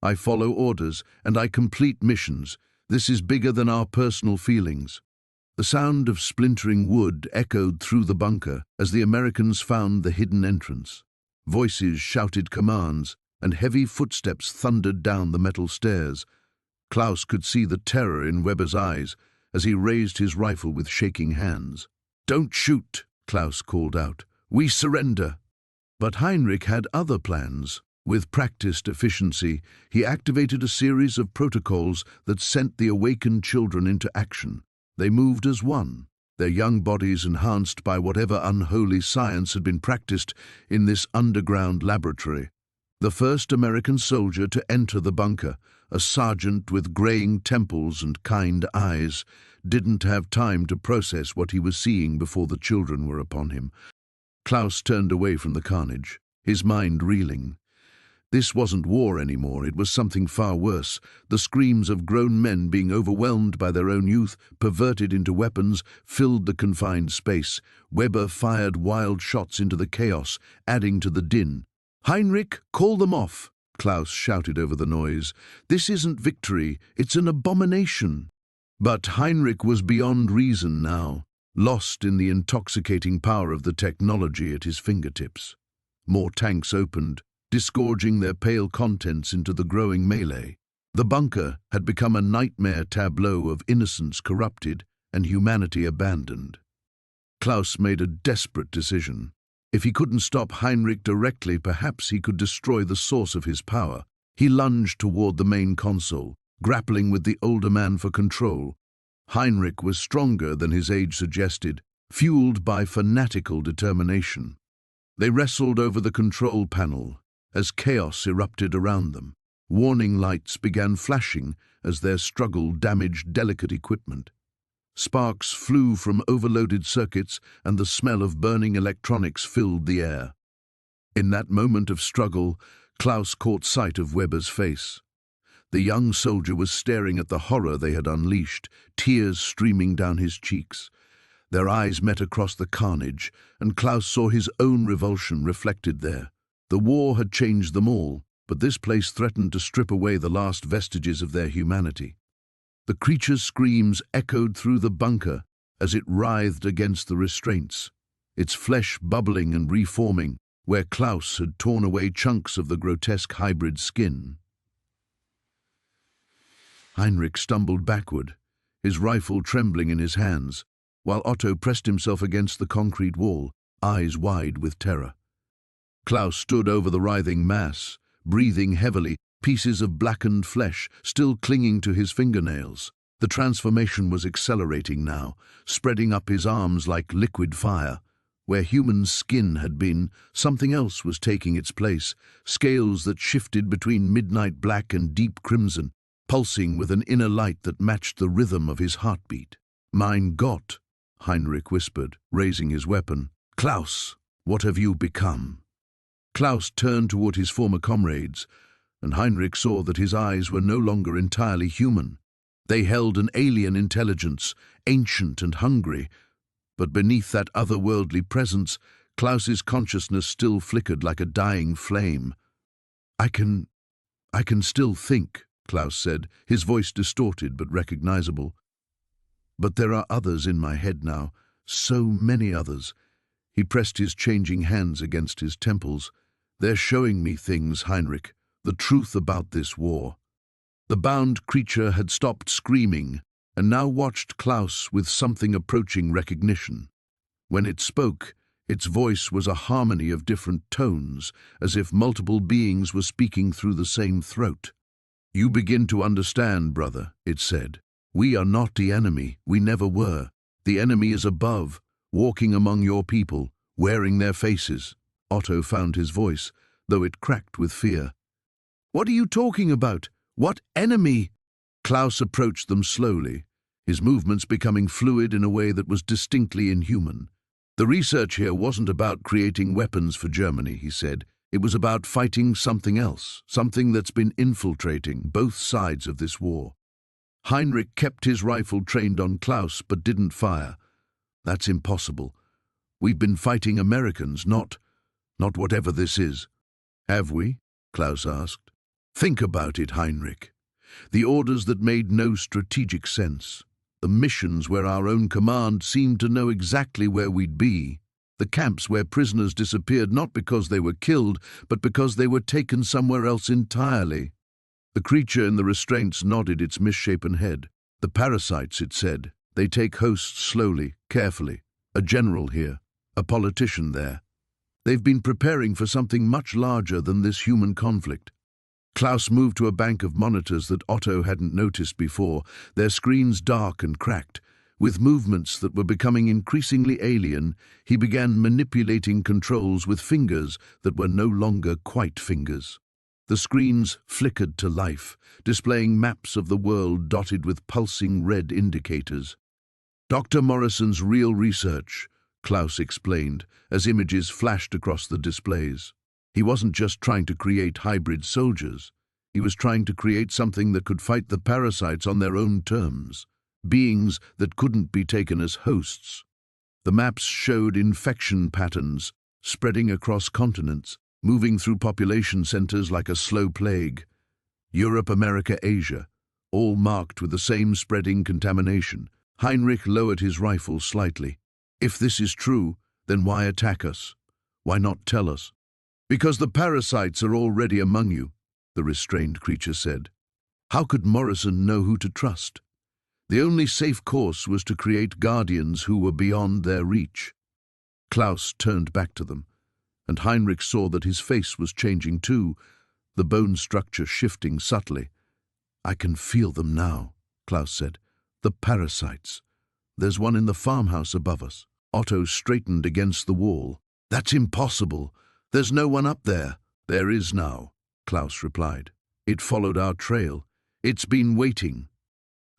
"I follow orders and I complete missions. This is bigger than our personal feelings." The sound of splintering wood echoed through the bunker as the Americans found the hidden entrance. Voices shouted commands, and heavy footsteps thundered down the metal stairs. Klaus could see the terror in Weber's eyes as he raised his rifle with shaking hands. "Don't shoot," Klaus called out. "We surrender." But Heinrich had other plans. With practiced efficiency, he activated a series of protocols that sent the awakened children into action. They moved as one, their young bodies enhanced by whatever unholy science had been practiced in this underground laboratory. The first American soldier to enter the bunker, a sergeant with graying temples and kind eyes, didn't have time to process what he was seeing before the children were upon him. Klaus turned away from the carnage, his mind reeling. This wasn't war anymore, it was something far worse. The screams of grown men being overwhelmed by their own youth, perverted into weapons, filled the confined space. Weber fired wild shots into the chaos, adding to the din. "Heinrich, call them off," Klaus shouted over the noise. "This isn't victory, it's an abomination." But Heinrich was beyond reason now, lost in the intoxicating power of the technology at his fingertips. More tanks opened, disgorging their pale contents into the growing melee. The bunker had become a nightmare tableau of innocence corrupted and humanity abandoned. Klaus made a desperate decision. If he couldn't stop Heinrich directly, perhaps he could destroy the source of his power. He lunged toward the main console, grappling with the older man for control. Heinrich was stronger than his age suggested, fueled by fanatical determination. They wrestled over the control panel as chaos erupted around them. Warning lights began flashing as their struggle damaged delicate equipment. Sparks flew from overloaded circuits and the smell of burning electronics filled the air. In that moment of struggle, Klaus caught sight of Weber's face. The young soldier was staring at the horror they had unleashed, tears streaming down his cheeks. Their eyes met across the carnage, and Klaus saw his own revulsion reflected there. The war had changed them all, but this place threatened to strip away the last vestiges of their humanity. The creature's screams echoed through the bunker as it writhed against the restraints, its flesh bubbling and reforming where Klaus had torn away chunks of the grotesque hybrid skin. Heinrich stumbled backward, his rifle trembling in his hands, while Otto pressed himself against the concrete wall, eyes wide with terror. Klaus stood over the writhing mass, breathing heavily, pieces of blackened flesh still clinging to his fingernails. The transformation was accelerating now, spreading up his arms like liquid fire. Where human skin had been, something else was taking its place, scales that shifted between midnight black and deep crimson, pulsing with an inner light that matched the rhythm of his heartbeat. "Mein Gott," Heinrich whispered, raising his weapon. "Klaus, what have you become?" Klaus turned toward his former comrades, and Heinrich saw that his eyes were no longer entirely human. They held an alien intelligence, ancient and hungry, but beneath that otherworldly presence, Klaus's consciousness still flickered like a dying flame. I can still think," Klaus said, his voice distorted but recognizable. "But there are others in my head now, so many others." He pressed his changing hands against his temples. "They're showing me things, Heinrich, the truth about this war." The bound creature had stopped screaming and now watched Klaus with something approaching recognition. When it spoke, its voice was a harmony of different tones, as if multiple beings were speaking through the same throat. "You begin to understand, brother," it said. "We are not the enemy, we never were. The enemy is above, walking among your people, wearing their faces." Otto found his voice, though it cracked with fear. "What are you talking about? What enemy?" Klaus approached them slowly, his movements becoming fluid in a way that was distinctly inhuman. The research here wasn't about creating weapons for Germany, he said. It was about fighting something else, something that's been infiltrating both sides of this war. Heinrich kept his rifle trained on Klaus but didn't fire. That's impossible. We've been fighting Americans, not whatever this is. Have we? Klaus asked. Think about it, Heinrich. The orders that made no strategic sense. The missions where our own command seemed to know exactly where we'd be. The camps where prisoners disappeared not because they were killed, but because they were taken somewhere else entirely. The creature in the restraints nodded its misshapen head. The parasites, it said. They take hosts slowly, carefully. A general here, a politician there. They've been preparing for something much larger than this human conflict. Klaus moved to a bank of monitors that Otto hadn't noticed before, their screens dark and cracked. With movements that were becoming increasingly alien, he began manipulating controls with fingers that were no longer quite fingers. The screens flickered to life, displaying maps of the world dotted with pulsing red indicators. Dr. Morrison's real research, Klaus explained, as images flashed across the displays. He wasn't just trying to create hybrid soldiers. He was trying to create something that could fight the parasites on their own terms, beings that couldn't be taken as hosts. The maps showed infection patterns, spreading across continents, moving through population centers like a slow plague. Europe, America, Asia, all marked with the same spreading contamination. Heinrich lowered his rifle slightly. If this is true, then why attack us? Why not tell us? Because the parasites are already among you, the restrained creature said. How could Morrison know who to trust? The only safe course was to create guardians who were beyond their reach. Klaus turned back to them, and Heinrich saw that his face was changing too, the bone structure shifting subtly. I can feel them now, Klaus said. The parasites. There's one in the farmhouse above us. Otto straightened against the wall. That's impossible. There's no one up there. There is now, Klaus replied. It followed our trail. It's been waiting.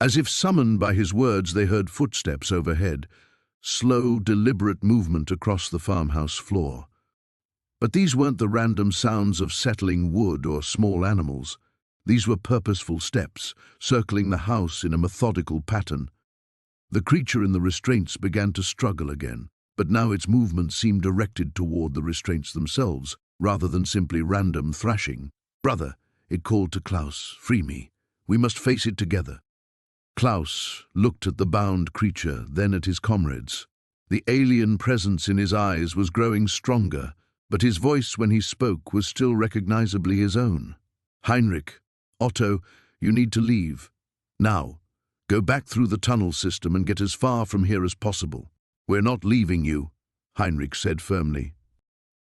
As if summoned by his words, they heard footsteps overhead, slow, deliberate movement across the farmhouse floor. But these weren't the random sounds of settling wood or small animals. These were purposeful steps, circling the house in a methodical pattern. The creature in the restraints began to struggle again, but now its movement seemed directed toward the restraints themselves, rather than simply random thrashing. Brother, it called to Klaus, free me. We must face it together. Klaus looked at the bound creature, then at his comrades. The alien presence in his eyes was growing stronger, but his voice when he spoke was still recognizably his own. Heinrich, Otto, you need to leave. Now, go back through the tunnel system and get as far from here as possible. We're not leaving you, Heinrich said firmly.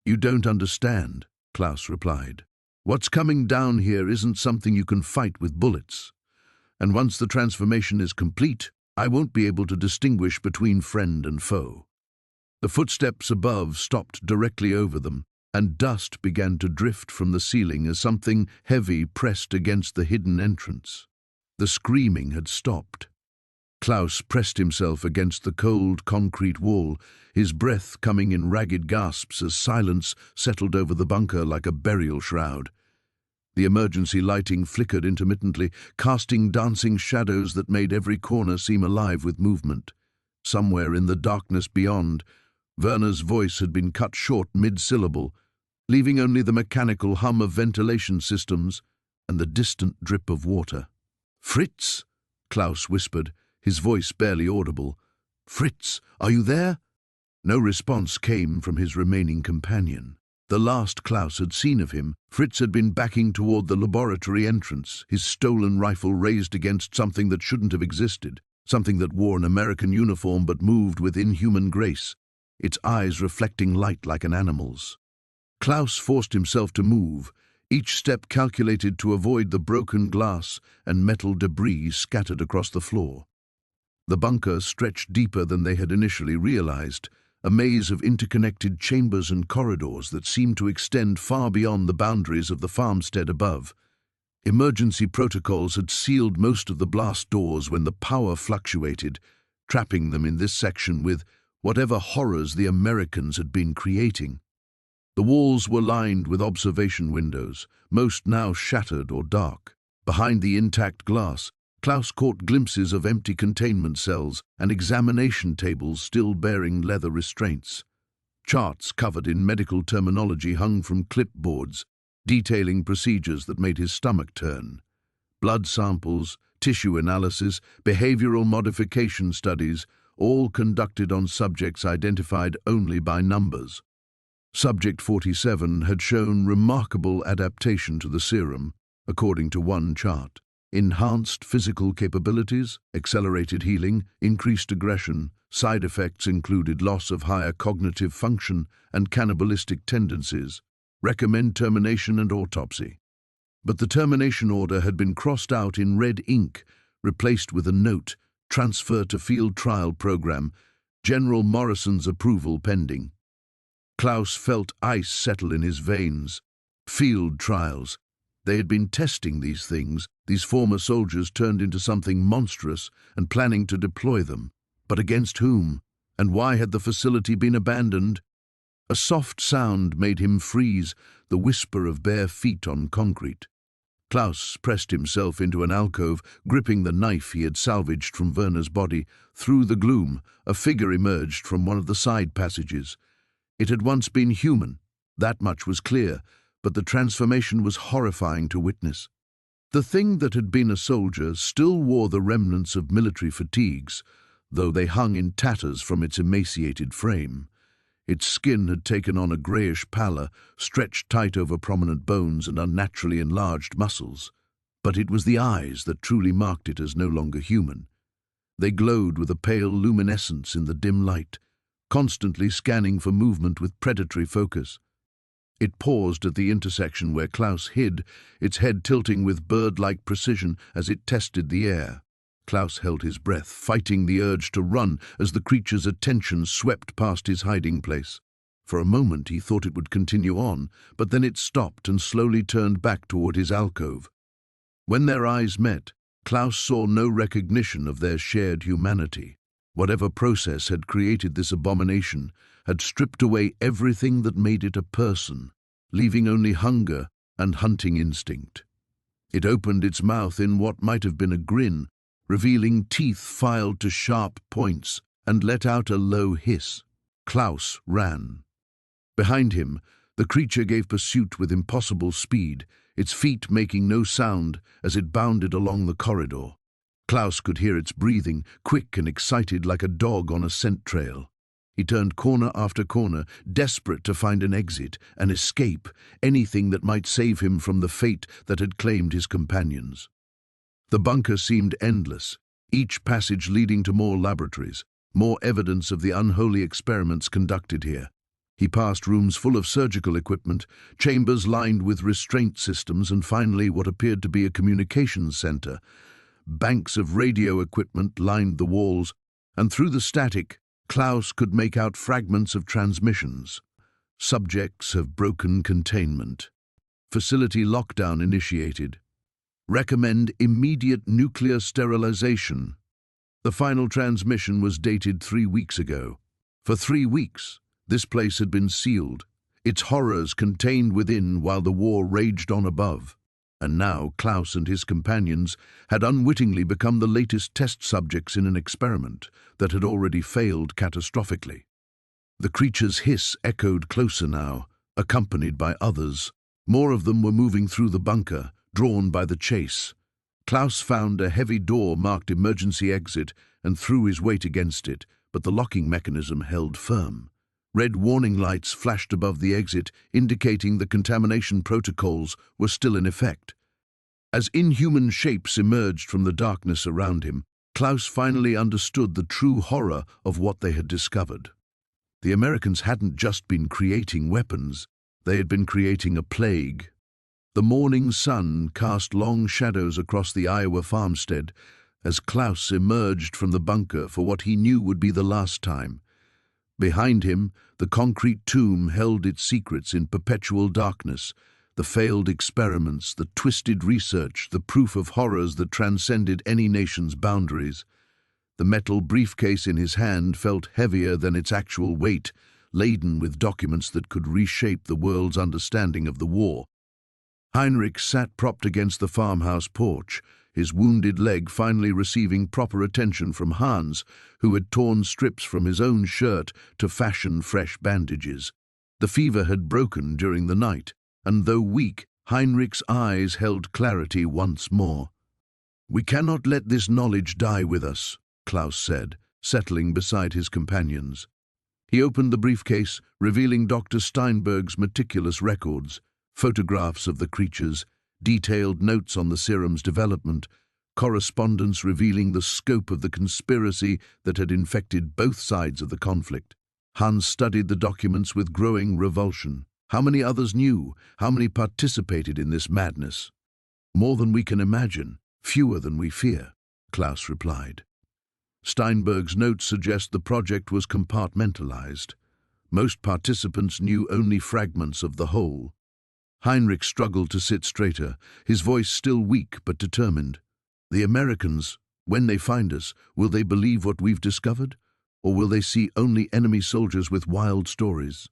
You don't understand, Klaus replied. What's coming down here isn't something you can fight with bullets. And once the transformation is complete, I won't be able to distinguish between friend and foe. The footsteps above stopped directly over them, and dust began to drift from the ceiling as something heavy pressed against the hidden entrance. The screaming had stopped. Klaus pressed himself against the cold concrete wall, his breath coming in ragged gasps as silence settled over the bunker like a burial shroud. The emergency lighting flickered intermittently, casting dancing shadows that made every corner seem alive with movement. Somewhere in the darkness beyond, Werner's voice had been cut short mid-syllable, leaving only the mechanical hum of ventilation systems and the distant drip of water. "Fritz?" Klaus whispered, his voice barely audible. "Fritz, are you there?" No response came from his remaining companion. The last Klaus had seen of him, Fritz had been backing toward the laboratory entrance, his stolen rifle raised against something that shouldn't have existed, something that wore an American uniform but moved with inhuman grace, its eyes reflecting light like an animal's. Klaus forced himself to move, each step calculated to avoid the broken glass and metal debris scattered across the floor. The bunker stretched deeper than they had initially realized, a maze of interconnected chambers and corridors that seemed to extend far beyond the boundaries of the farmstead above. Emergency protocols had sealed most of the blast doors when the power fluctuated, trapping them in this section with whatever horrors the Americans had been creating. The walls were lined with observation windows, most now shattered or dark. Behind the intact glass, Klaus caught glimpses of empty containment cells and examination tables still bearing leather restraints. Charts covered in medical terminology hung from clipboards, detailing procedures that made his stomach turn. Blood samples, tissue analysis, behavioral modification studies, all conducted on subjects identified only by numbers. Subject 47 had shown remarkable adaptation to the serum, according to one chart. Enhanced physical capabilities, accelerated healing, increased aggression. Side effects included loss of higher cognitive function and cannibalistic tendencies. Recommend termination and autopsy. But the termination order had been crossed out in red ink, replaced with a note, transfer to field trial program, General Morrison's approval pending. Klaus felt ice settle in his veins. Field trials. They had been testing these things, these former soldiers turned into something monstrous and planning to deploy them. But against whom? And why had the facility been abandoned? A soft sound made him freeze, the whisper of bare feet on concrete. Klaus pressed himself into an alcove, gripping the knife he had salvaged from Werner's body. Through the gloom, a figure emerged from one of the side passages. It had once been human, that much was clear, but the transformation was horrifying to witness. The thing that had been a soldier still wore the remnants of military fatigues, though they hung in tatters from its emaciated frame. Its skin had taken on a greyish pallor, stretched tight over prominent bones and unnaturally enlarged muscles. But it was the eyes that truly marked it as no longer human. They glowed with a pale luminescence in the dim light, constantly scanning for movement with predatory focus. It paused at the intersection where Klaus hid, its head tilting with bird-like precision as it tested the air. Klaus held his breath, fighting the urge to run as the creature's attention swept past his hiding place. For a moment he thought it would continue on, but then it stopped and slowly turned back toward his alcove. When their eyes met, Klaus saw no recognition of their shared humanity. Whatever process had created this abomination had stripped away everything that made it a person, leaving only hunger and hunting instinct. It opened its mouth in what might have been a grin, revealing teeth filed to sharp points, and let out a low hiss. Klaus ran. Behind him, the creature gave pursuit with impossible speed, its feet making no sound as it bounded along the corridor. Klaus could hear its breathing, quick and excited like a dog on a scent trail. He turned corner after corner, desperate to find an exit, an escape, anything that might save him from the fate that had claimed his companions. The bunker seemed endless, each passage leading to more laboratories, more evidence of the unholy experiments conducted here. He passed rooms full of surgical equipment, chambers lined with restraint systems, and finally what appeared to be a communications center. Banks of radio equipment lined the walls, and through the static, Klaus could make out fragments of transmissions. Subjects have broken containment. Facility lockdown initiated. Recommend immediate nuclear sterilization. The final transmission was dated 3 weeks ago. For 3 weeks, this place had been sealed, its horrors contained within while the war raged on above. And now Klaus and his companions had unwittingly become the latest test subjects in an experiment that had already failed catastrophically. The creature's hiss echoed closer now, accompanied by others. More of them were moving through the bunker, drawn by the chase. Klaus found a heavy door marked emergency exit and threw his weight against it, but the locking mechanism held firm. Red warning lights flashed above the exit, indicating the contamination protocols were still in effect. As inhuman shapes emerged from the darkness around him, Klaus finally understood the true horror of what they had discovered. The Americans hadn't just been creating weapons, they had been creating a plague. The morning sun cast long shadows across the Iowa farmstead as Klaus emerged from the bunker for what he knew would be the last time. Behind him, the concrete tomb held its secrets in perpetual darkness, The failed experiments, the twisted research, the proof of horrors that transcended any nation's boundaries. The metal briefcase in his hand felt heavier than its actual weight, laden with documents that could reshape the world's understanding of the war. Heinrich sat propped against the farmhouse porch, his wounded leg finally receiving proper attention from Hans, who had torn strips from his own shirt to fashion fresh bandages. The fever had broken during the night, and though weak, Heinrich's eyes held clarity once more. "We cannot let this knowledge die with us," Klaus said, settling beside his companions. He opened the briefcase, revealing Dr. Steinberg's meticulous records, photographs of the creatures, detailed notes on the serum's development, correspondence revealing the scope of the conspiracy that had infected both sides of the conflict. Hans studied the documents with growing revulsion. How many others knew? How many participated in this madness? "More than we can imagine, fewer than we fear," Klaus replied. Steinberg's notes suggest the project was compartmentalized. Most participants knew only fragments of the whole. Heinrich struggled to sit straighter, his voice still weak but determined. "The Americans, when they find us, will they believe what we've discovered? Or will they see only enemy soldiers with wild stories?"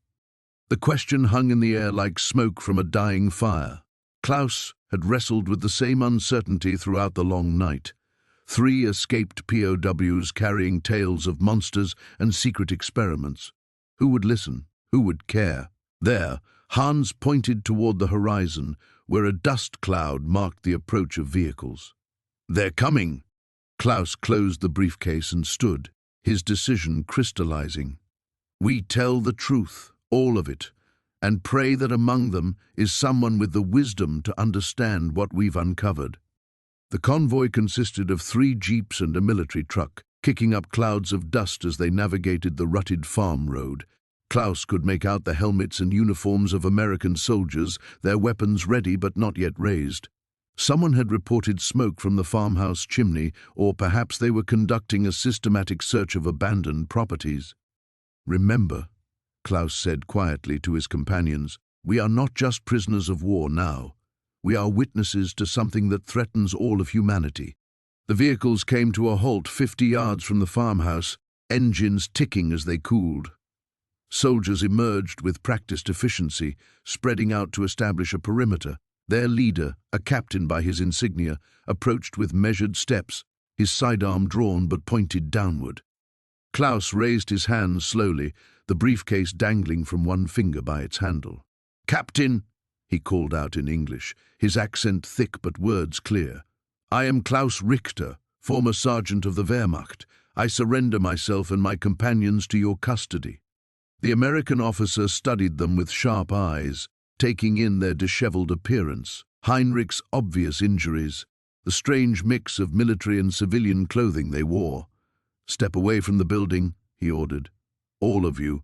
The question hung in the air like smoke from a dying fire. Klaus had wrestled with the same uncertainty throughout the long night. 3 escaped POWs carrying tales of monsters and secret experiments. Who would listen? Who would care? There, Hans pointed toward the horizon, where a dust cloud marked the approach of vehicles. "They're coming!" Klaus closed the briefcase and stood, his decision crystallizing. "We tell the truth, all of it, and pray that among them is someone with the wisdom to understand what we've uncovered." The convoy consisted of 3 jeeps and a military truck, kicking up clouds of dust as they navigated the rutted farm road. Klaus could make out the helmets and uniforms of American soldiers, their weapons ready but not yet raised. Someone had reported smoke from the farmhouse chimney, or perhaps they were conducting a systematic search of abandoned properties. "Remember," Klaus said quietly to his companions, "we are not just prisoners of war now. We are witnesses to something that threatens all of humanity." The vehicles came to a halt 50 yards from the farmhouse, engines ticking as they cooled. Soldiers emerged with practiced efficiency, spreading out to establish a perimeter. Their leader, a captain by his insignia, approached with measured steps, his sidearm drawn but pointed downward. Klaus raised his hand slowly, the briefcase dangling from one finger by its handle. "Captain," he called out in English, his accent thick but words clear. "I am Klaus Richter, former sergeant of the Wehrmacht. I surrender myself and my companions to your custody." The American officer studied them with sharp eyes, taking in their disheveled appearance, Heinrich's obvious injuries, the strange mix of military and civilian clothing they wore. "Step away from the building," he ordered. "All of you.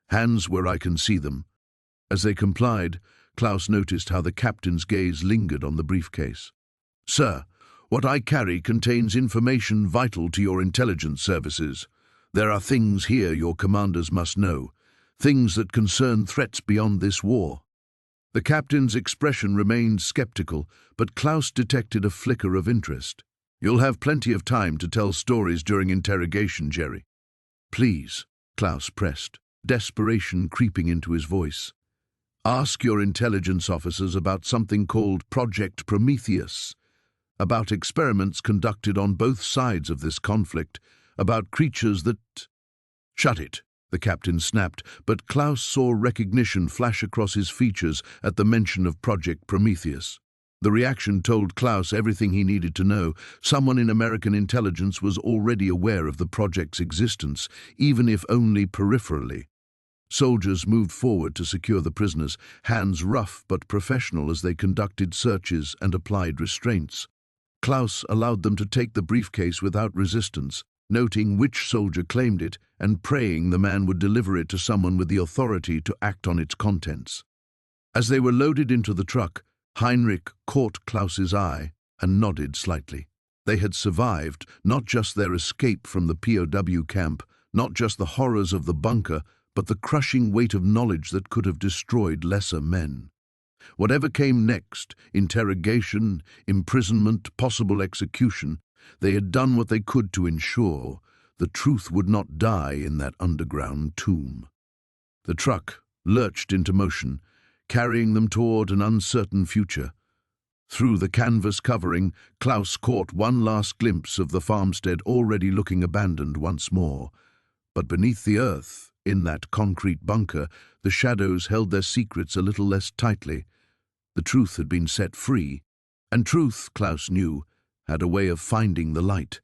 Hands where I can see them." As they complied, Klaus noticed how the captain's gaze lingered on the briefcase. "Sir, what I carry contains information vital to your intelligence services. There are things here your commanders must know, things that concern threats beyond this war." The captain's expression remained skeptical, but Klaus detected a flicker of interest. "You'll have plenty of time to tell stories during interrogation, Jerry." "Please," Klaus pressed, desperation creeping into his voice. "Ask your intelligence officers about something called Project Prometheus, about experiments conducted on both sides of this conflict, about creatures that—" "Shut it," the captain snapped, but Klaus saw recognition flash across his features at the mention of Project Prometheus. The reaction told Klaus everything he needed to know. Someone in American intelligence was already aware of the project's existence, even if only peripherally. Soldiers moved forward to secure the prisoners, hands rough but professional as they conducted searches and applied restraints. Klaus allowed them to take the briefcase without resistance, noting which soldier claimed it and praying the man would deliver it to someone with the authority to act on its contents. As they were loaded into the truck, Heinrich caught Klaus's eye and nodded slightly. They had survived not just their escape from the POW camp, not just the horrors of the bunker, but the crushing weight of knowledge that could have destroyed lesser men. Whatever came next, interrogation, imprisonment, possible execution, they had done what they could to ensure the truth would not die in that underground tomb. The truck lurched into motion, carrying them toward an uncertain future. Through the canvas covering, Klaus caught one last glimpse of the farmstead already looking abandoned once more. But beneath the earth, in that concrete bunker, the shadows held their secrets a little less tightly. The truth had been set free, and truth, Klaus knew, had a way of finding the light.